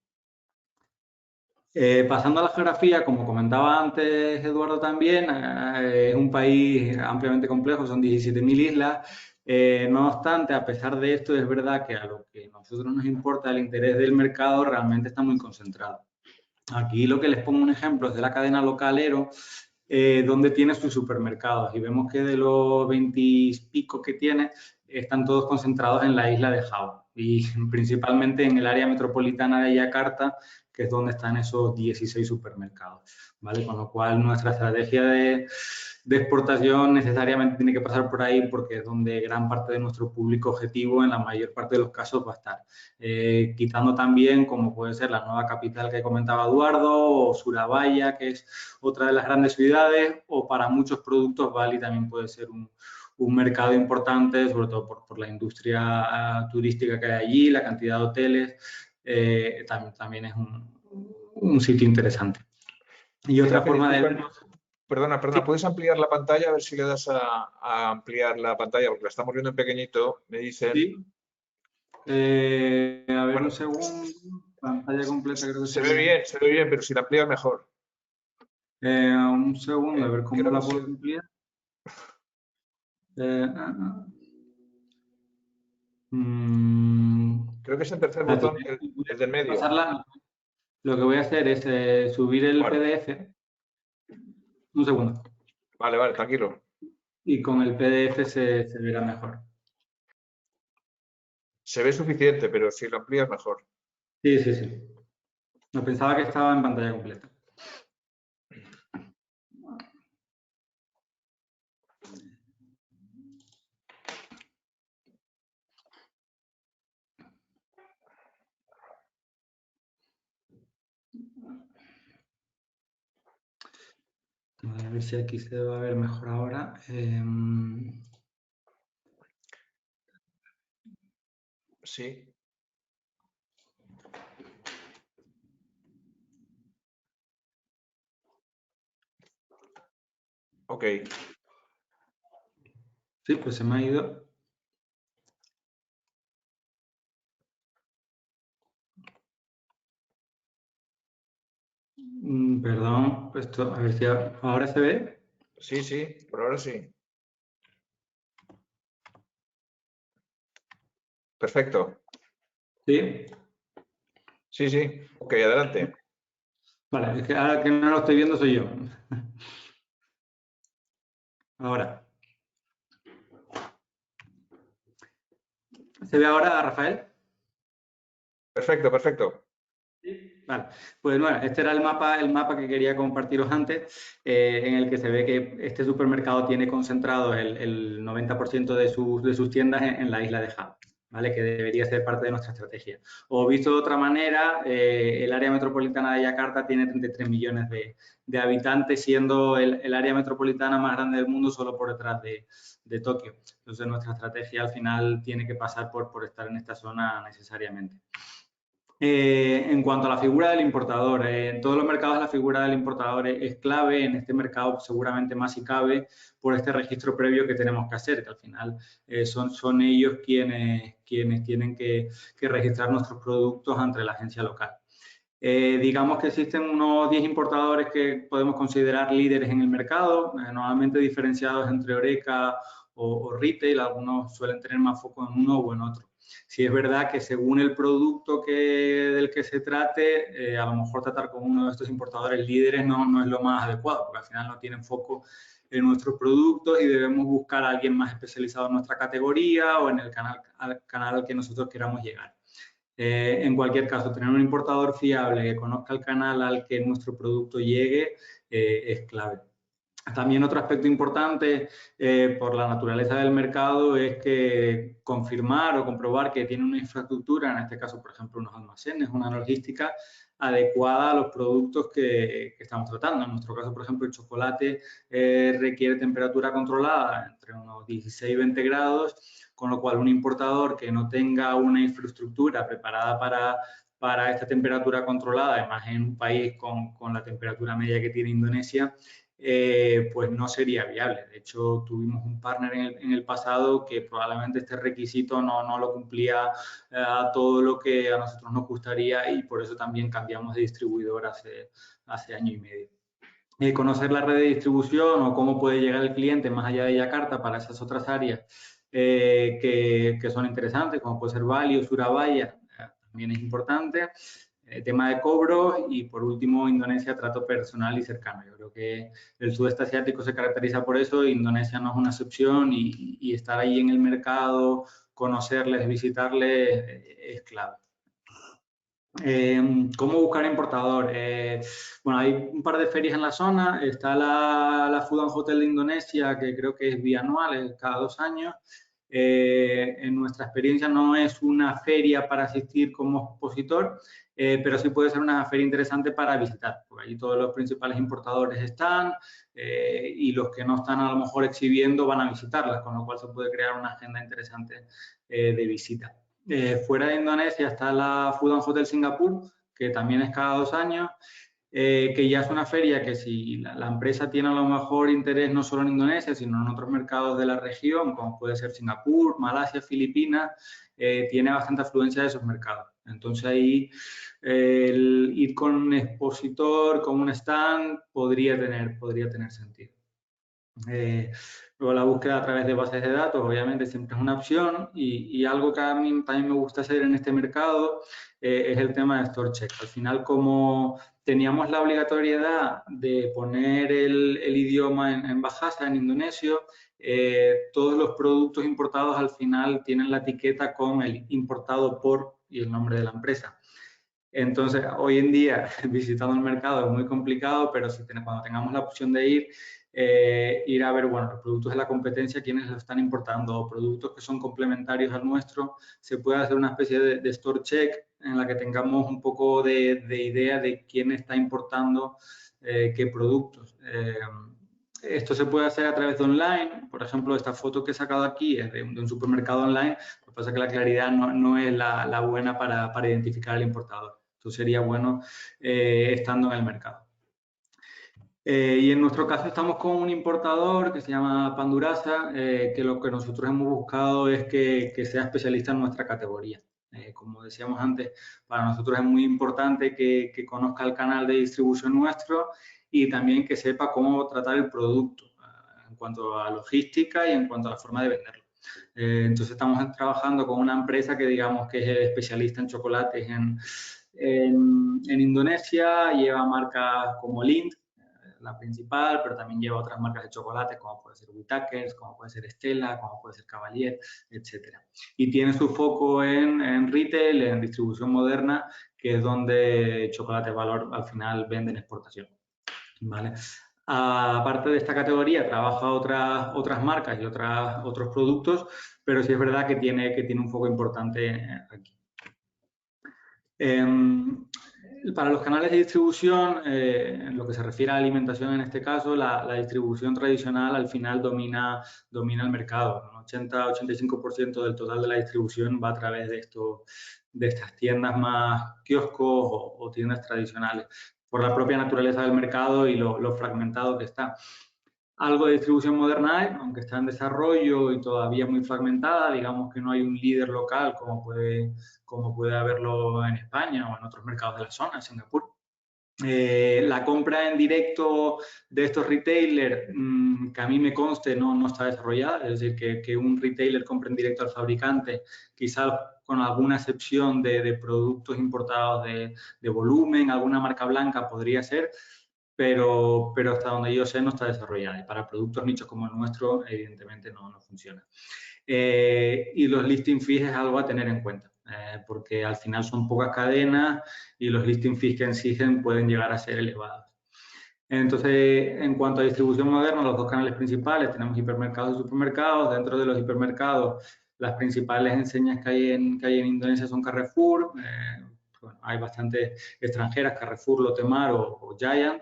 Pasando a la geografía, como comentaba antes Eduardo también, es un país ampliamente complejo, son 17.000 islas. No obstante, a pesar de esto, es verdad que a lo que a nosotros nos importa el interés del mercado realmente está muy concentrado. Aquí lo que les pongo un ejemplo es de la cadena Localero, donde tiene sus supermercados. Y vemos que de los 20 y pico que tiene, están todos concentrados en la isla de Java y principalmente en el área metropolitana de Yakarta, que es donde están esos 16 supermercados, ¿vale? Con lo cual nuestra estrategia de exportación necesariamente tiene que pasar por ahí porque es donde gran parte de nuestro público objetivo en la mayor parte de los casos va a estar. Quitando también, como puede ser la nueva capital que comentaba Eduardo, o Surabaya, que es otra de las grandes ciudades, o para muchos productos Bali también puede ser un mercado importante, sobre todo por la industria turística que hay allí, la cantidad de hoteles, también es un sitio interesante. Y otra forma de... Perdona, ¿puedes ampliar la pantalla? A ver si le das a ampliar la pantalla, porque la estamos viendo en pequeñito, me dicen. Sí. A ver, bueno, un segundo. Pantalla completa creo que se ve bien, pero si la amplías mejor. Un segundo, a ver cómo la puedo ampliar. Creo que es el tercer botón, el del medio. Lo que voy a hacer es subir el PDF. Un segundo. Vale, tranquilo. Y con el PDF se verá mejor. Se ve suficiente, pero si lo amplías, mejor. Sí. No pensaba que estaba en pantalla completa. A ver si aquí se va a ver mejor ahora. Sí. Ok. Sí, pues se me ha ido. Perdón, esto, a ver si ahora se ve. Sí, por ahora sí. Perfecto. Sí. Sí. Ok, adelante. Vale, es que ahora que no lo estoy viendo soy yo. Ahora. ¿Se ve ahora, Rafael? Perfecto. Vale, pues bueno, este era el mapa que quería compartiros antes, en el que se ve que este supermercado tiene concentrado el 90% de sus tiendas en la isla de Haro, ¿vale? Que debería ser parte de nuestra estrategia. O visto de otra manera, el área metropolitana de Yakarta tiene 33 millones de habitantes, siendo el área metropolitana más grande del mundo solo por detrás de Tokio. Entonces, nuestra estrategia al final tiene que pasar por estar en esta zona necesariamente. En cuanto a la figura del importador, en todos los mercados la figura del importador es clave, en este mercado seguramente más si cabe por este registro previo que tenemos que hacer, que al final son ellos quienes tienen que registrar nuestros productos ante la agencia local. Digamos que existen unos 10 importadores que podemos considerar líderes en el mercado, normalmente diferenciados entre Horeca o retail, algunos suelen tener más foco en uno o en otro. Sí es verdad que según el producto del que se trate, a lo mejor tratar con uno de estos importadores líderes no es lo más adecuado, porque al final no tienen foco en nuestros productos y debemos buscar a alguien más especializado en nuestra categoría o en el canal al que nosotros queramos llegar. En cualquier caso, tener un importador fiable que conozca el canal al que nuestro producto llegue es clave. También otro aspecto importante por la naturaleza del mercado es que confirmar o comprobar que tiene una infraestructura, en este caso, por ejemplo, unos almacenes, una logística adecuada a los productos que estamos tratando. En nuestro caso, por ejemplo, el chocolate requiere temperatura controlada entre unos 16 y 20 grados, con lo cual un importador que no tenga una infraestructura preparada para esta temperatura controlada, además en un país con la temperatura media que tiene Indonesia, pues no sería viable. De hecho, tuvimos un partner en el pasado que probablemente este requisito no lo cumplía a todo lo que a nosotros nos gustaría y por eso también cambiamos de distribuidor hace año y medio. Conocer la red de distribución o cómo puede llegar el cliente más allá de Yakarta para esas otras áreas que son interesantes, como puede ser Bali o Surabaya, también es importante. Tema de cobros y, por último, Indonesia, trato personal y cercano. Yo creo que el sudeste asiático se caracteriza por eso, Indonesia no es una excepción y estar ahí en el mercado, conocerles, visitarles, es clave. ¿Cómo buscar importador? Bueno, hay un par de ferias en la zona. Está la Food and Hotel de Indonesia, que creo que es bianual, es cada 2 años. En nuestra experiencia no es una feria para asistir como expositor, pero sí puede ser una feria interesante para visitar, porque allí todos los principales importadores están y los que no están a lo mejor exhibiendo van a visitarlas, con lo cual se puede crear una agenda interesante de visita. Fuera de Indonesia está la Food and Hotel Singapur, que también es cada 2 años, que ya es una feria que si la empresa tiene a lo mejor interés no solo en Indonesia, sino en otros mercados de la región, como puede ser Singapur, Malasia, Filipinas, tiene bastante afluencia de esos mercados. Entonces ahí el ir con un expositor, con un stand, podría tener sentido. Luego la búsqueda a través de bases de datos, obviamente, siempre es una opción y algo que a mí también me gusta hacer en este mercado es el tema de store check. Al final, como teníamos la obligatoriedad de poner el idioma en Bahasa, en indonesio. Todos los productos importados al final tienen la etiqueta con el importado por y el nombre de la empresa. Entonces, hoy en día, visitando el mercado es muy complicado, pero cuando tengamos la opción de ir a ver, bueno, los productos de la competencia, quiénes los están importando, o productos que son complementarios al nuestro, se puede hacer una especie de store check en la que tengamos un poco de idea de quién está importando qué productos. Esto se puede hacer a través de online. Por ejemplo, esta foto que he sacado aquí es de un supermercado online. Lo que pasa es que la claridad no es la buena para identificar al importador. Esto sería bueno estando en el mercado. Y en nuestro caso estamos con un importador que se llama Pandurasa, que lo que nosotros hemos buscado es que sea especialista en nuestra categoría. Como decíamos antes, para nosotros es muy importante que conozca el canal de distribución nuestro y también que sepa cómo tratar el producto en cuanto a logística y en cuanto a la forma de venderlo. Entonces estamos trabajando con una empresa que digamos que es especialista en chocolates en Indonesia, lleva marcas como Lindt, la principal, pero también lleva otras marcas de chocolates como puede ser Whitakers, como puede ser Stella, como puede ser Cavalier, etcétera. Y tiene su foco en retail, en distribución moderna, que es donde Chocolate Valor al final vende en exportación. ¿Vale? Aparte de esta categoría, trabaja otras marcas y otros productos, pero sí es verdad que tiene un foco importante aquí. Para los canales de distribución, en lo que se refiere a alimentación en este caso, la distribución tradicional al final domina el mercado. Un 80-85% del total de la distribución va a través de estas tiendas más kioscos o tiendas tradicionales, por la propia naturaleza del mercado y lo fragmentado que está. Algo de distribución moderna hay, aunque está en desarrollo y todavía muy fragmentada. Digamos que no hay un líder local como puede haberlo en España o en otros mercados de la zona, en Singapur. La compra en directo de estos retailers, que a mí me conste, no está desarrollada. Es decir, que un retailer compre en directo al fabricante, quizás con alguna excepción de productos importados de volumen, alguna marca blanca podría ser, pero hasta donde yo sé no está desarrollada. Y para productos nichos como el nuestro, evidentemente no funciona. Y los listing fees es algo a tener en cuenta, porque al final son pocas cadenas y los listing fees que exigen pueden llegar a ser elevados. Entonces, en cuanto a distribución moderna, los dos canales principales, tenemos hipermercados y supermercados. Dentro de los hipermercados, las principales enseñas que hay en Indonesia son Carrefour. Bueno, hay bastantes extranjeras, Carrefour, Lotte-Mart o Giant,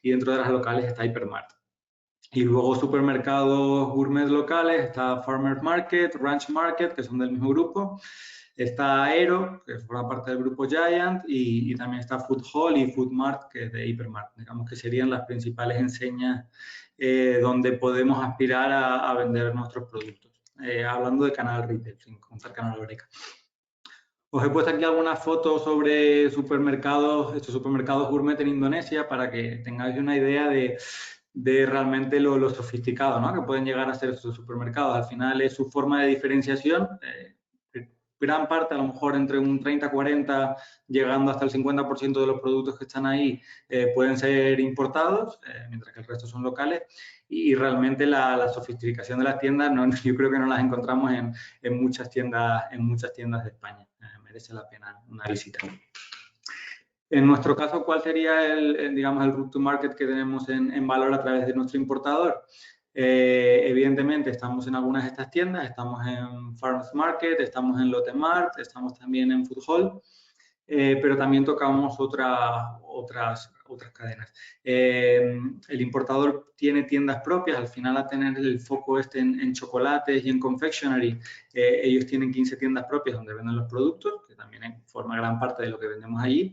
y dentro de las locales está Hypermart. Y luego supermercados gourmet locales, está Farmers Market, Ranch Market, que son del mismo grupo. Está Aero, que forma parte del grupo Giant, y también está Food Hall y Food Mart, que es de Hypermart. Digamos que serían las principales enseñas donde podemos aspirar a vender nuestros productos. Hablando de canal retail, sin contar canal Oreca. Os he puesto aquí algunas fotos sobre estos supermercados gourmet en Indonesia para que tengáis una idea de realmente lo sofisticado, ¿no?, que pueden llegar a ser estos supermercados. Al final es su forma de diferenciación. Gran parte, a lo mejor entre un 30-40, llegando hasta el 50% de los productos que están ahí pueden ser importados, mientras que el resto son locales. Y realmente la sofisticación de las tiendas, yo creo que no las encontramos en muchas tiendas de España. Merece la pena una visita. En nuestro caso, ¿cuál sería digamos, el route to market que tenemos en valor a través de nuestro importador? Evidentemente, estamos en algunas de estas tiendas, estamos en Farmers Market, estamos en Lotte-Mart, estamos también en Food Hall, pero también tocamos otras cadenas. El importador tiene tiendas propias. Al final, a tener el foco en chocolates y en confectionery, ellos tienen 15 tiendas propias donde venden los productos, que también forma gran parte de lo que vendemos allí.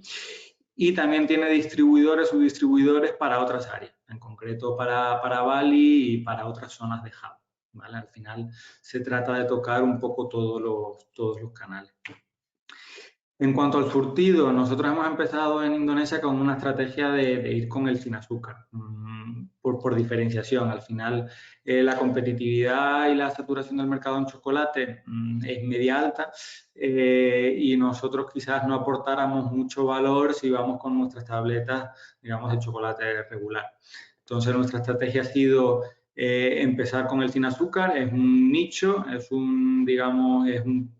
Y también tiene distribuidores, subdistribuidores para otras áreas, en concreto para Bali y para otras zonas de hub, ¿vale? Al final se trata de tocar un poco todos los canales. En cuanto al surtido, nosotros hemos empezado en Indonesia con una estrategia de ir con el sin azúcar, por diferenciación. Al final, la competitividad y la saturación del mercado en chocolate es media alta y nosotros quizás no aportáramos mucho valor si vamos con nuestras tabletas, digamos, de chocolate regular. Entonces, nuestra estrategia ha sido empezar con el sin azúcar. Es un nicho, es un, digamos, es un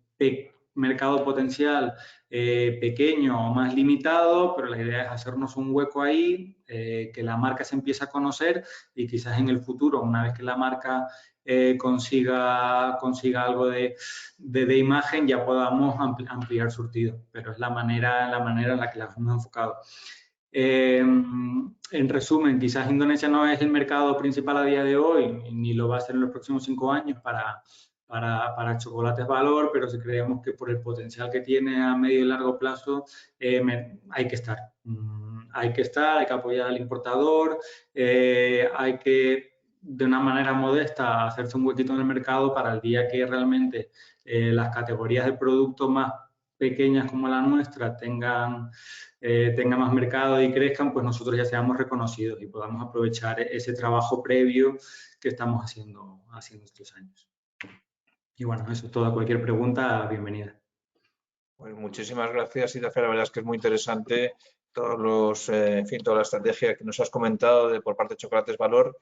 mercado potencial pequeño o más limitado, pero la idea es hacernos un hueco ahí, que la marca se empiece a conocer y quizás en el futuro, una vez que la marca consiga algo de imagen, ya podamos ampliar surtido, pero es la manera en la que la hemos enfocado. En resumen, quizás Indonesia no es el mercado principal a día de hoy, ni lo va a ser en los próximos 5 años para chocolates valor, pero si creemos que por el potencial que tiene a medio y largo plazo, hay que estar. Hay que apoyar al importador, hay que, de una manera modesta, hacerse un huequito en el mercado para el día que realmente las categorías de productos más pequeñas como la nuestra tengan más mercado y crezcan, pues nosotros ya seamos reconocidos y podamos aprovechar ese trabajo previo que estamos haciendo estos años. Y bueno, eso es todo. Cualquier pregunta, bienvenida. Pues muchísimas gracias, Idafe. La verdad es que es muy interesante todos los, en fin, toda la estrategia que nos has comentado por parte de Chocolates Valor.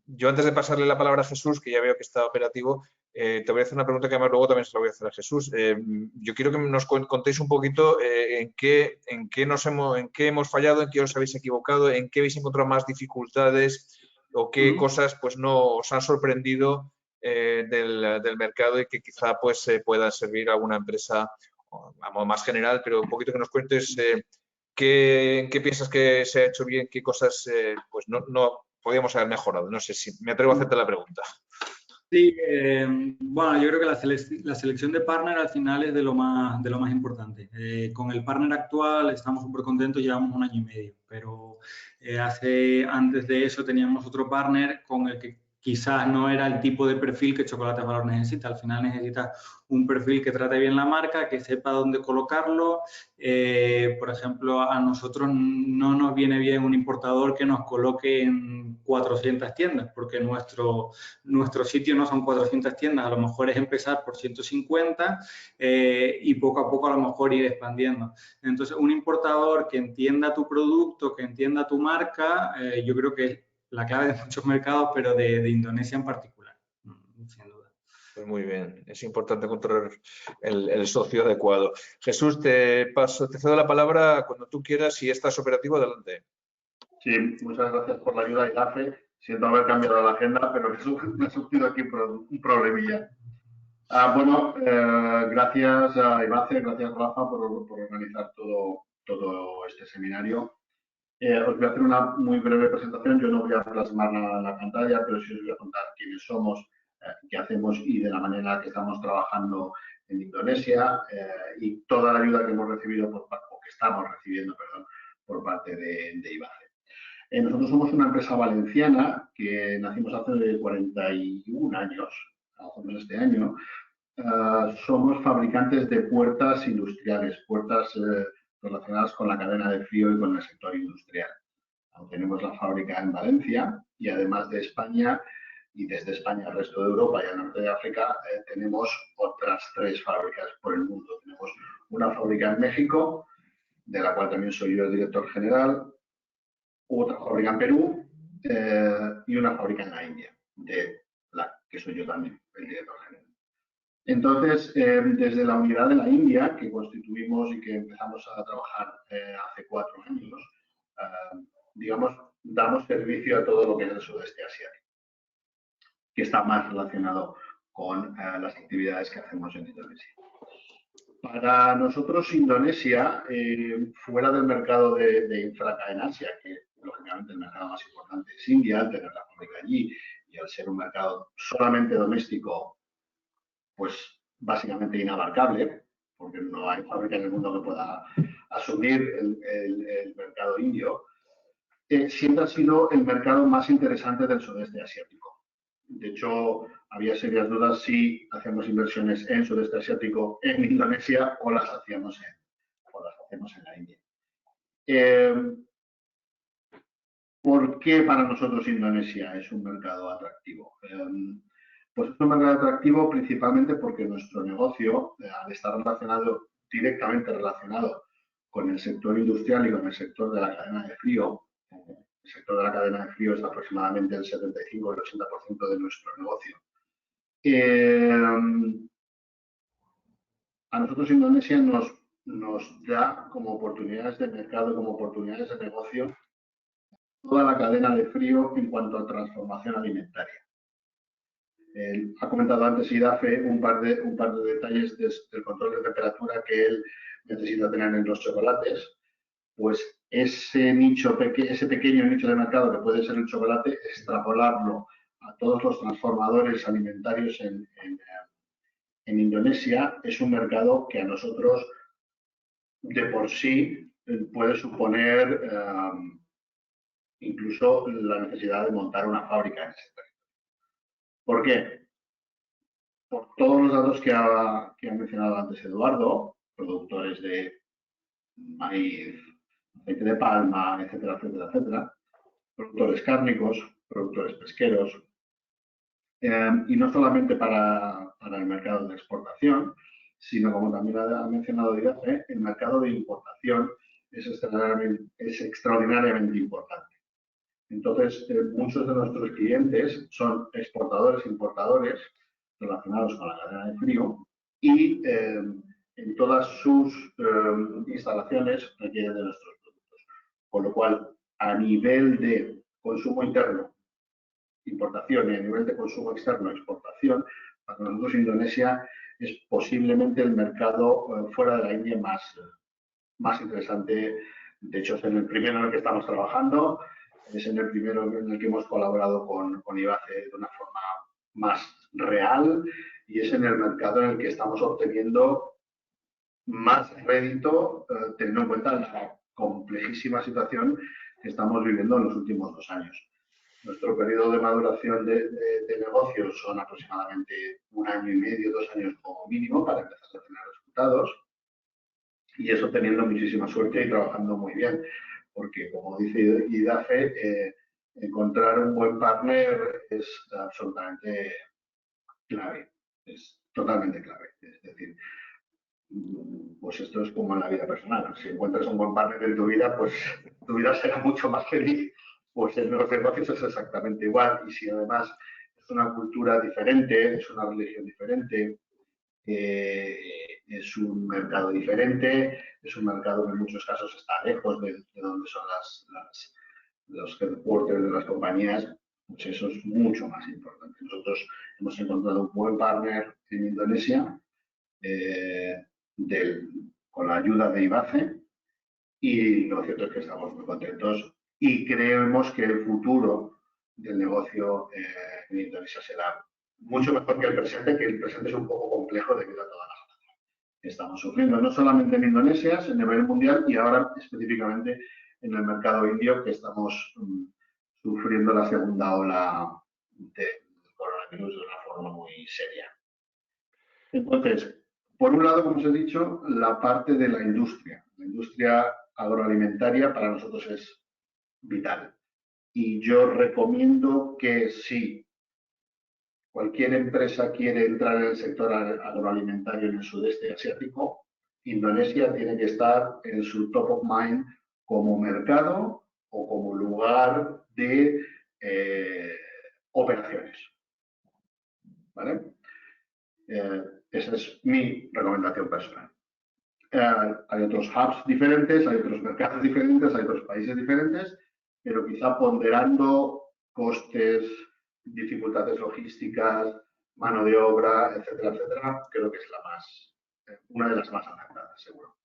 Yo antes de pasarle la palabra a Jesús, que ya veo que está operativo, te voy a hacer una pregunta que además luego también se la voy a hacer a Jesús. Yo quiero que nos contéis un poquito en qué hemos fallado, en qué os habéis equivocado, en qué habéis encontrado más dificultades o qué cosas pues no os han sorprendido del mercado y que quizá pues puedan servir a alguna empresa a modo más general, pero un poquito que nos cuentes qué piensas que se ha hecho bien, qué cosas pues no podríamos haber mejorado. No sé si me atrevo a hacerte la pregunta. Sí, bueno, yo creo que la selección de partner al final es de lo más importante. Con el partner actual estamos súper contentos, llevamos 1 año y medio, pero antes de eso teníamos otro partner con el que quizás no era el tipo de perfil que Chocolates Valor necesita. Al final necesita un perfil que trate bien la marca, que sepa dónde colocarlo. Por ejemplo, a nosotros no nos viene bien un importador que nos coloque en 400 tiendas, porque nuestro sitio no son 400 tiendas, a lo mejor es empezar por 150 y poco a poco a lo mejor ir expandiendo. Entonces, un importador que entienda tu producto, que entienda tu marca, yo creo que es la clave de muchos mercados, pero de Indonesia en particular, sin duda. Pues muy bien, es importante encontrar el socio adecuado. Jesús, te cedo la palabra cuando tú quieras. Si estás operativo, adelante. Sí, muchas gracias por la ayuda, Idafe. Siento haber cambiado la agenda, pero me ha surgido aquí un problemilla. Bueno, gracias a Ibace, gracias Rafa por organizar todo este seminario. Os voy a hacer una muy breve presentación. Yo no voy a plasmar la pantalla, pero sí os voy a contar quiénes somos, qué hacemos y de la manera en la que estamos trabajando en Indonesia y toda la ayuda que hemos recibido o que estamos recibiendo, perdón, por parte de Ibace. Nosotros somos una empresa valenciana que nacimos hace 41 años, a este año. Somos fabricantes de puertas industriales, puertas relacionadas con la cadena de frío y con el sector industrial. Tenemos la fábrica en Valencia y además de España y desde España al resto de Europa y al norte de África tenemos otras 3 fábricas por el mundo. Tenemos una fábrica en México, de la cual también soy yo el director general, otra fábrica en Perú y una fábrica en la India, de la que soy yo también el director general. Entonces, desde la unidad de la India, que constituimos y que empezamos a trabajar hace 4 años, digamos, damos servicio a todo lo que es el sudeste asiático, que está más relacionado con las actividades que hacemos en Indonesia. Para nosotros, Indonesia, fuera del mercado de infraca en Asia, que lógicamente el mercado más importante es India, al tener la fábrica allí y al ser un mercado solamente doméstico, pues básicamente inabarcable, porque no hay fábrica en el mundo que pueda asumir el mercado indio, siempre ha sido el mercado más interesante del sudeste asiático. De hecho, había serias dudas si hacíamos inversiones en sudeste asiático, en Indonesia, o las hacemos en la India. ¿Por qué para nosotros Indonesia es un mercado atractivo? Pues es un mercado atractivo principalmente porque nuestro negocio, al estar directamente relacionado con el sector industrial y con el sector de la cadena de frío, el sector de la cadena de frío es aproximadamente el 75 o el 80% de nuestro negocio. A nosotros Indonesia nos da como oportunidades de mercado, como oportunidades de negocio, toda la cadena de frío en cuanto a transformación alimentaria. Ha comentado antes IDAFE un par de detalles del control de temperatura que él necesita tener en los chocolates. Pues ese pequeño nicho de mercado que puede ser el chocolate, extrapolarlo a todos los transformadores alimentarios en Indonesia es un mercado que a nosotros de por sí puede suponer incluso la necesidad de montar una fábrica en ese territorio. ¿Por qué? Por todos los datos que ha mencionado antes Eduardo, productores de maíz, aceite de palma, etcétera, etcétera, etcétera, productores cárnicos, productores pesqueros, y no solamente para el mercado de exportación, sino, como también ha mencionado IDAFE, el mercado de importación es extraordinariamente importante. Entonces, muchos de nuestros clientes son exportadores e importadores relacionados con la cadena de frío y en todas sus instalaciones requieren de nuestros productos. Con lo cual, a nivel de consumo interno, importación, y a nivel de consumo externo, exportación, para nosotros Indonesia es posiblemente el mercado fuera de la India más interesante. De hecho, es en el primero en el que estamos trabajando, es en el primero en el que hemos colaborado con IBACE de una forma más real y es en el mercado en el que estamos obteniendo más rédito, teniendo en cuenta la complejísima situación que estamos viviendo en los últimos 2 años. Nuestro periodo de maduración de negocios son aproximadamente 1 año y medio, 2 años como mínimo para empezar a tener resultados. Y eso teniendo muchísima suerte y trabajando muy bien, porque como dice IDAFE, encontrar un buen partner es absolutamente clave, es totalmente clave. Es decir, pues esto es como en la vida personal. Si encuentras un buen partner en tu vida, pues tu vida será mucho más feliz. Pues en los negocios es exactamente igual. Y si además es una cultura diferente, es una religión diferente, es un mercado diferente, es un mercado que en muchos casos está lejos de donde son los headquarters de las compañías, pues eso es mucho más importante. Nosotros hemos encontrado un buen partner en Indonesia con la ayuda de IBACE y lo cierto es que estamos muy contentos y creemos que el futuro del negocio en Indonesia será mucho mejor que el presente es un poco complejo debido a todas las cosas que estamos sufriendo, no solamente en Indonesia, sino a nivel mundial y ahora específicamente en el mercado indio, que estamos sufriendo la segunda ola del coronavirus de una forma muy seria. Entonces, por un lado, como os he dicho, la parte de la industria. La industria agroalimentaria para nosotros es vital. Y yo recomiendo que si cualquier empresa quiere entrar en el sector agroalimentario en el sudeste asiático, Indonesia tiene que estar en su top of mind como mercado o como lugar de operaciones. ¿Vale? Esa es mi recomendación personal. Hay otros hubs diferentes, hay otros mercados diferentes, hay otros países diferentes, pero quizá ponderando costes, dificultades logísticas, mano de obra, etcétera, etcétera, creo que es una de las más afectadas, seguro.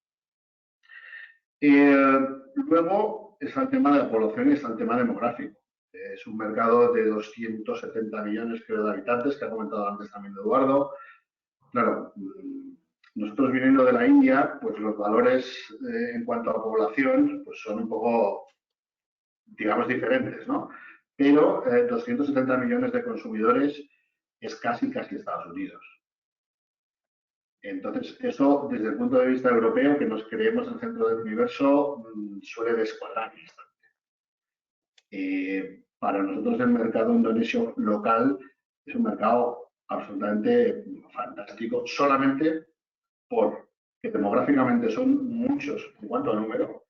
Luego está el tema de la población y está el tema demográfico. Es un mercado de 270 millones, creo, de habitantes, que ha comentado antes también Eduardo. Claro, nosotros viniendo de la India, pues los valores en cuanto a población pues son un poco, digamos, diferentes, ¿no? pero 270 millones de consumidores es casi Estados Unidos. Entonces, eso desde el punto de vista europeo, que nos creemos el centro del universo, suele descuadrar bastante. Para nosotros el mercado indonesio local es un mercado absolutamente fantástico, solamente porque demográficamente son muchos en cuanto a número,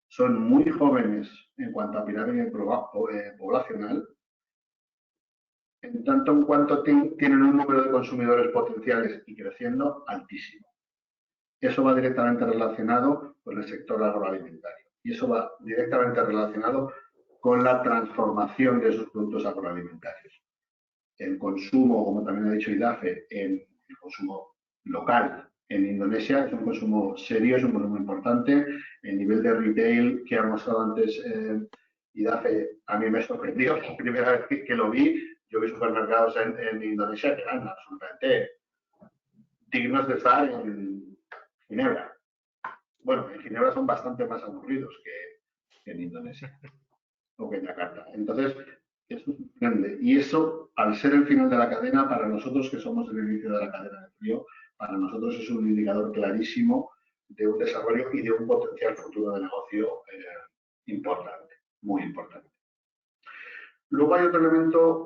son muy jóvenes en cuanto a pirámide poblacional, en tanto en cuanto tienen un número de consumidores potenciales y creciendo altísimo. Eso va directamente relacionado con el sector agroalimentario y eso va directamente relacionado con la transformación de esos productos agroalimentarios. El consumo, como también ha dicho IDAFE, el consumo local en Indonesia es un consumo serio, es un consumo importante. El nivel de retail que ha mostrado antes IDAFE a mí me sorprendió. La primera vez que lo vi, yo vi supermercados en Indonesia que eran absolutamente dignos de estar en Ginebra. Bueno, en Ginebra son bastante más aburridos que en Indonesia o que en Yakarta. Entonces, eso es grande. Y eso, al ser el final de la cadena, para nosotros que somos el inicio de la cadena de frío, para nosotros es un indicador clarísimo de un desarrollo y de un potencial futuro de negocio importante, muy importante. Luego hay otro elemento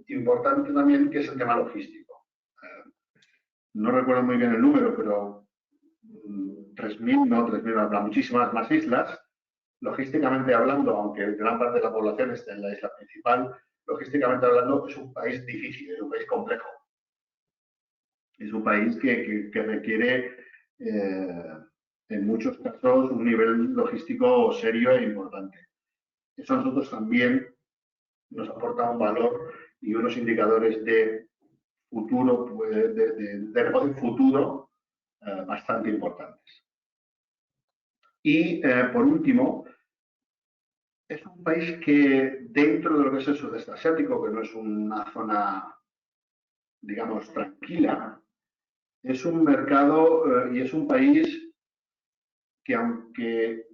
importante también, que es el tema logístico. No recuerdo muy bien el número, pero 3.000, habrá muchísimas más islas. Logísticamente hablando, aunque gran parte de la población esté en la isla principal, logísticamente hablando es un país difícil, es un país complejo. Es un país que requiere, en muchos casos, un nivel logístico serio e importante. Eso a nosotros también nos aporta un valor y unos indicadores de futuro, de negocio futuro, bastante importantes. Y, por último, es un país que dentro de lo que es el sudeste asiático, que no es una zona, digamos, tranquila, es un mercado y es un país que, aunque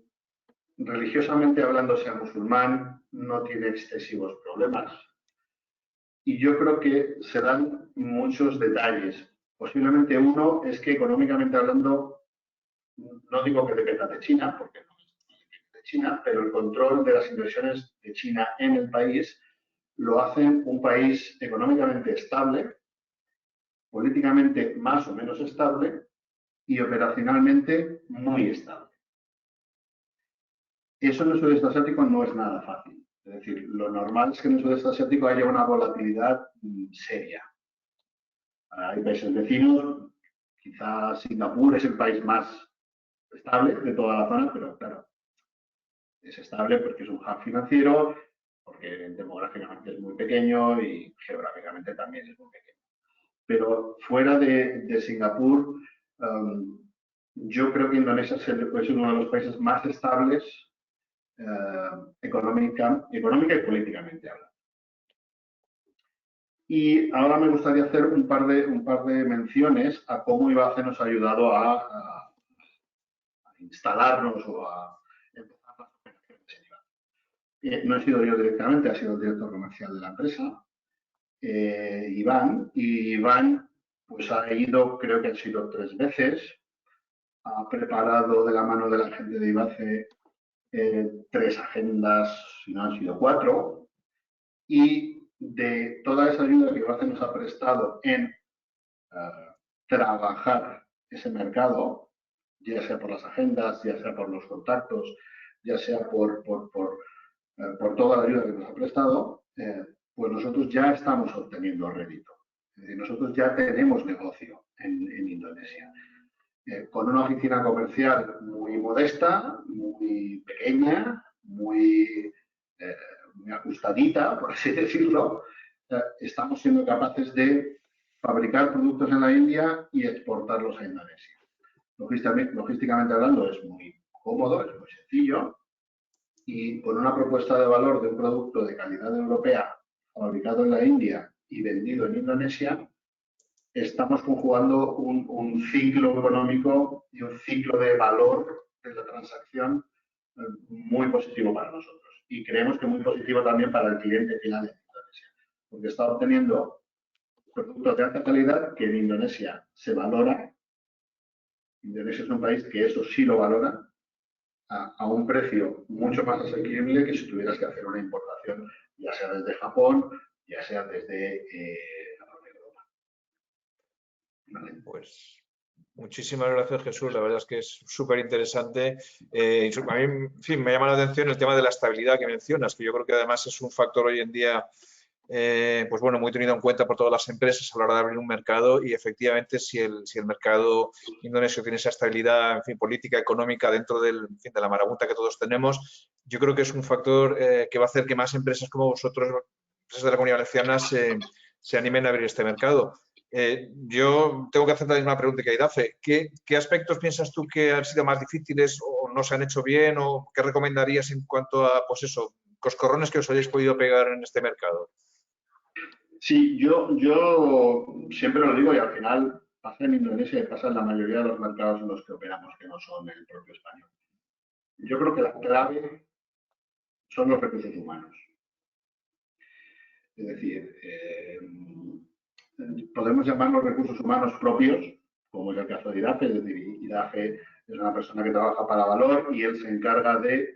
religiosamente hablando sea musulmán, no tiene excesivos problemas. Y yo creo que se dan muchos detalles. Posiblemente uno es que económicamente hablando, no digo que dependa de China, porque no es de China, pero el control de las inversiones de China en el país lo hacen un país económicamente estable, políticamente más o menos estable y operacionalmente muy estable. Eso en el sudeste asiático no es nada fácil. Es decir, lo normal es que en el sudeste asiático haya una volatilidad seria. Hay países vecinos, quizás Singapur es el país más estable de toda la zona, pero claro, es estable porque es un hub financiero, porque demográficamente es muy pequeño y geográficamente también es muy pequeño. Pero fuera de Singapur, yo creo que Indonesia es uno de los países más estables económica y políticamente hablando. Y ahora me gustaría hacer un par de menciones a cómo IBACE nos ha ayudado a instalarnos o a empezar las operaciones en IBACE. No he sido yo directamente, ha sido el director comercial de la empresa, Iván, y Iván pues ha ido, creo que han sido 3 veces, ha preparado de la mano de la gente de IBACE 3 agendas, si no han sido 4, y de toda esa ayuda que IBACE nos ha prestado en trabajar ese mercado, ya sea por las agendas, ya sea por los contactos, ya sea por toda la ayuda que nos ha prestado, pues nosotros ya estamos obteniendo rédito. Es decir, nosotros ya tenemos negocio en Indonesia. Con una oficina comercial muy modesta, muy pequeña, muy ajustadita, por así decirlo, estamos siendo capaces de fabricar productos en la India y exportarlos a Indonesia. Logísticamente hablando es muy cómodo, es muy sencillo y con una propuesta de valor de un producto de calidad europea fabricado en la India y vendido en Indonesia, estamos conjugando un ciclo económico y un ciclo de valor de la transacción muy positivo para nosotros. y creemos que muy positivo también para el cliente final de Indonesia, porque está obteniendo productos de alta calidad que en Indonesia se valora. Indonesia es un país que eso sí lo valora a un precio mucho más asequible que si tuvieras que hacer una importación, ya sea desde Japón, ya sea desde la propia Europa. ¿Vale? Pues muchísimas gracias, Jesús. La verdad es que es súper interesante. A mí, en fin, me llama la atención el tema de la estabilidad que mencionas, que yo creo que además es un factor hoy en día, pues bueno, muy tenido en cuenta por todas las empresas a la hora de abrir un mercado, y efectivamente si el mercado indonesio tiene esa estabilidad, en fin, política, económica dentro del, en fin, de la marabunta que todos tenemos, yo creo que es un factor que va a hacer que más empresas como vosotros, empresas de la Comunidad Valenciana, se animen a abrir este mercado. Yo tengo que hacer la misma pregunta que Idafe. ¿Qué aspectos piensas tú que han sido más difíciles o no se han hecho bien, o qué recomendarías en cuanto a, pues eso, coscorrones que os hayáis podido pegar en este mercado? Sí, yo siempre lo digo y al final pasa en Indonesia y pasa en la mayoría de los mercados en los que operamos, que no son el propio español. Yo creo que la clave son los recursos humanos. Es decir, podemos llamar los recursos humanos propios, como es el caso de Idafe, es decir, Idafe es una persona que trabaja para Valor y él se encarga de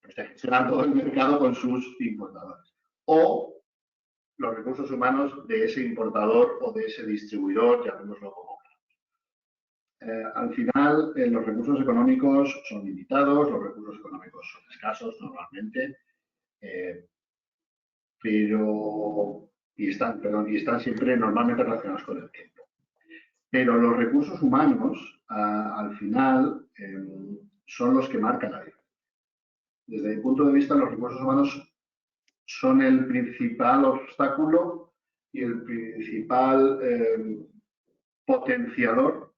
gestionar todo el mercado con sus importadores. O los recursos humanos de ese importador o de ese distribuidor, llamémoslo como queramos. Al final, los recursos económicos son limitados, los recursos económicos son escasos normalmente, y están siempre normalmente relacionados con el tiempo. Pero los recursos humanos, al final, son los que marcan la diferencia. Desde mi punto de vista, los recursos humanos son el principal obstáculo y el principal potenciador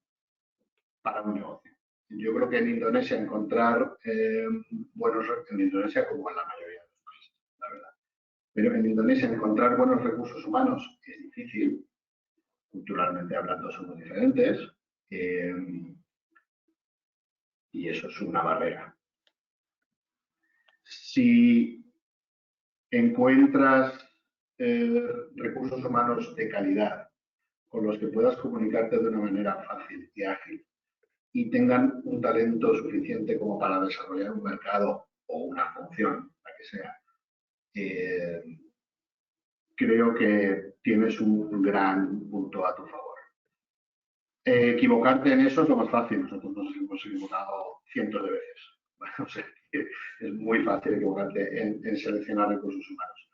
para un negocio. Yo creo que en Indonesia encontrar en Indonesia como en la mayoría de los países, la verdad. Pero en Indonesia encontrar buenos recursos humanos es difícil, culturalmente hablando son muy diferentes, y eso es una barrera. Si encuentras recursos humanos de calidad con los que puedas comunicarte de una manera fácil y ágil y tengan un talento suficiente como para desarrollar un mercado o una función, la que sea, creo que tienes un gran punto a tu favor. Equivocarte en eso es lo más fácil. Nosotros nos hemos equivocado cientos de veces. Bueno, o sea, es muy fácil equivocarte en seleccionar recursos humanos.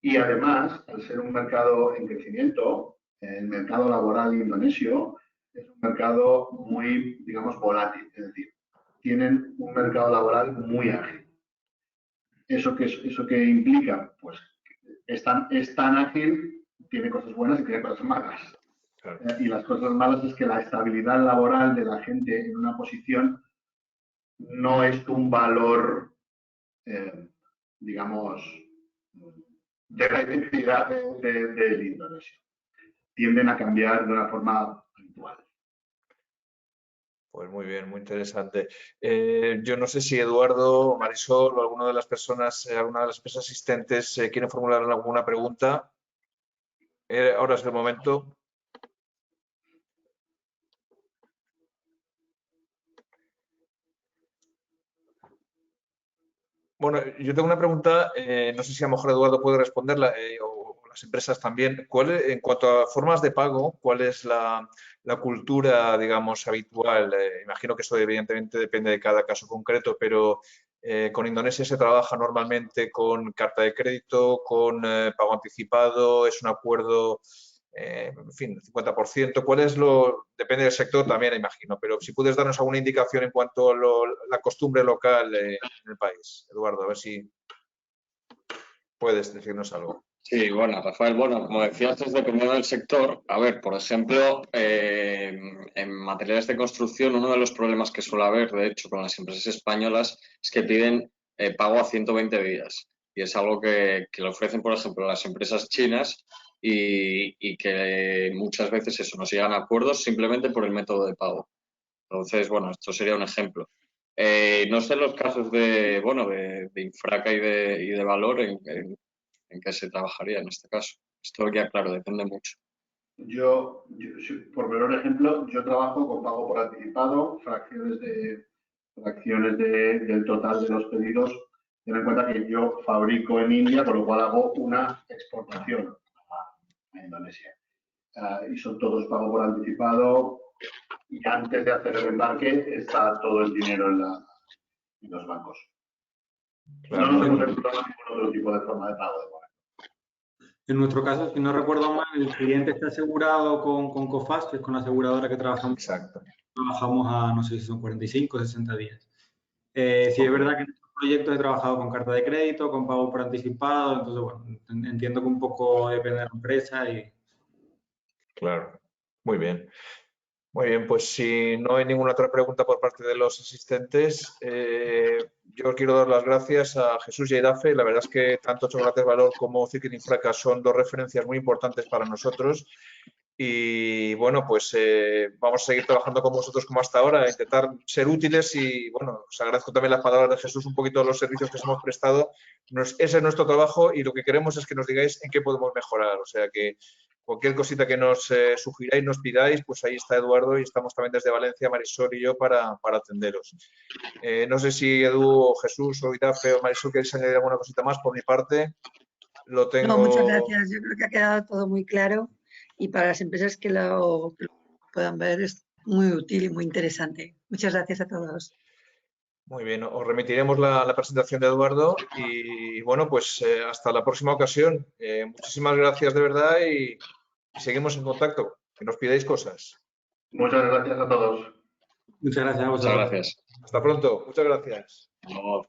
Y además, al ser un mercado en crecimiento, el mercado laboral indonesio es un mercado muy, digamos, volátil. Es decir, tienen un mercado laboral muy ágil. ¿Eso qué implica? Pues es tan ágil, tiene cosas buenas y tiene cosas malas. Claro. Y las cosas malas es que la estabilidad laboral de la gente en una posición no es un valor, digamos, de la identidad del indonesio. Tienden a cambiar de una forma habitual. Pues muy bien, muy interesante. Yo no sé si Eduardo, Marisol o alguna de las personas asistentes quieren formular alguna pregunta. Ahora es el momento. Bueno, yo tengo una pregunta, no sé si a lo mejor Eduardo puede responderla, o las empresas también. En cuanto a formas de pago, cuál es la cultura, digamos, habitual? Imagino que eso evidentemente depende de cada caso concreto, pero con Indonesia se trabaja normalmente con carta de crédito, con pago anticipado, es un acuerdo, en fin, 50%. ¿Cuál es depende del sector también, imagino, pero si puedes darnos alguna indicación en cuanto a la costumbre local en el país, Eduardo, a ver si puedes decirnos algo. Sí, bueno, Rafael, como decías, es dependiendo del sector. A ver, por ejemplo, en materiales de construcción, uno de los problemas que suele haber, de hecho, con las empresas españolas, es que piden pago a 120 días. Y es algo que le ofrecen, por ejemplo, las empresas chinas y que muchas veces eso, no se llegan a acuerdos simplemente por el método de pago. Entonces, bueno, esto sería un ejemplo. No sé los casos de, bueno, de Infraca y de Valor en qué se trabajaría en este caso. Esto ya, claro, depende mucho. Yo, por ver un ejemplo, yo trabajo con pago por anticipado, fracciones del total de los pedidos. Ten en cuenta que yo fabrico en India, con lo cual hago una exportación a Indonesia. Y son todos pago por anticipado. Y antes de hacer el embarque está todo el dinero en los bancos. Claro. No nos hemos encontrado ningún otro tipo de forma de pago de momento. En nuestro caso, si no recuerdo mal, el cliente está asegurado con Cofast, que es con la aseguradora que trabajamos. Exacto. Trabajamos a, no sé si son 45 o 60 días. Sí, es verdad que en estos proyectos he trabajado con carta de crédito, con pago por anticipado, entonces, bueno, entiendo que un poco depende de la empresa y... Claro, muy bien. Muy bien, pues si no hay ninguna otra pregunta por parte de los asistentes, yo quiero dar las gracias a Jesús y a Idafe. La verdad es que tanto Chocolates Valor como Circuit Infraca son dos referencias muy importantes para nosotros. Y bueno, pues vamos a seguir trabajando con vosotros como hasta ahora, intentar ser útiles y bueno, os agradezco también las palabras de Jesús, un poquito de los servicios que os hemos prestado. Ese es nuestro trabajo y lo que queremos es que nos digáis en qué podemos mejorar. O sea que cualquier cosita que nos sugiráis, nos pidáis, pues ahí está Eduardo y estamos también desde Valencia, Marisol y yo para atenderos. No sé si Edu o Jesús o Idafe o Marisol queréis añadir alguna cosita más por mi parte. Lo tengo... No, muchas gracias. Yo creo que ha quedado todo muy claro y para las empresas que lo puedan ver es muy útil y muy interesante. Muchas gracias a todos. Muy bien, os remitiremos la presentación de Eduardo y bueno, pues hasta la próxima ocasión. Muchísimas gracias de verdad y seguimos en contacto, que nos pidáis cosas. Muchas gracias a todos. Muchas gracias a vosotros. Muchas gracias. Hasta pronto, muchas gracias. No.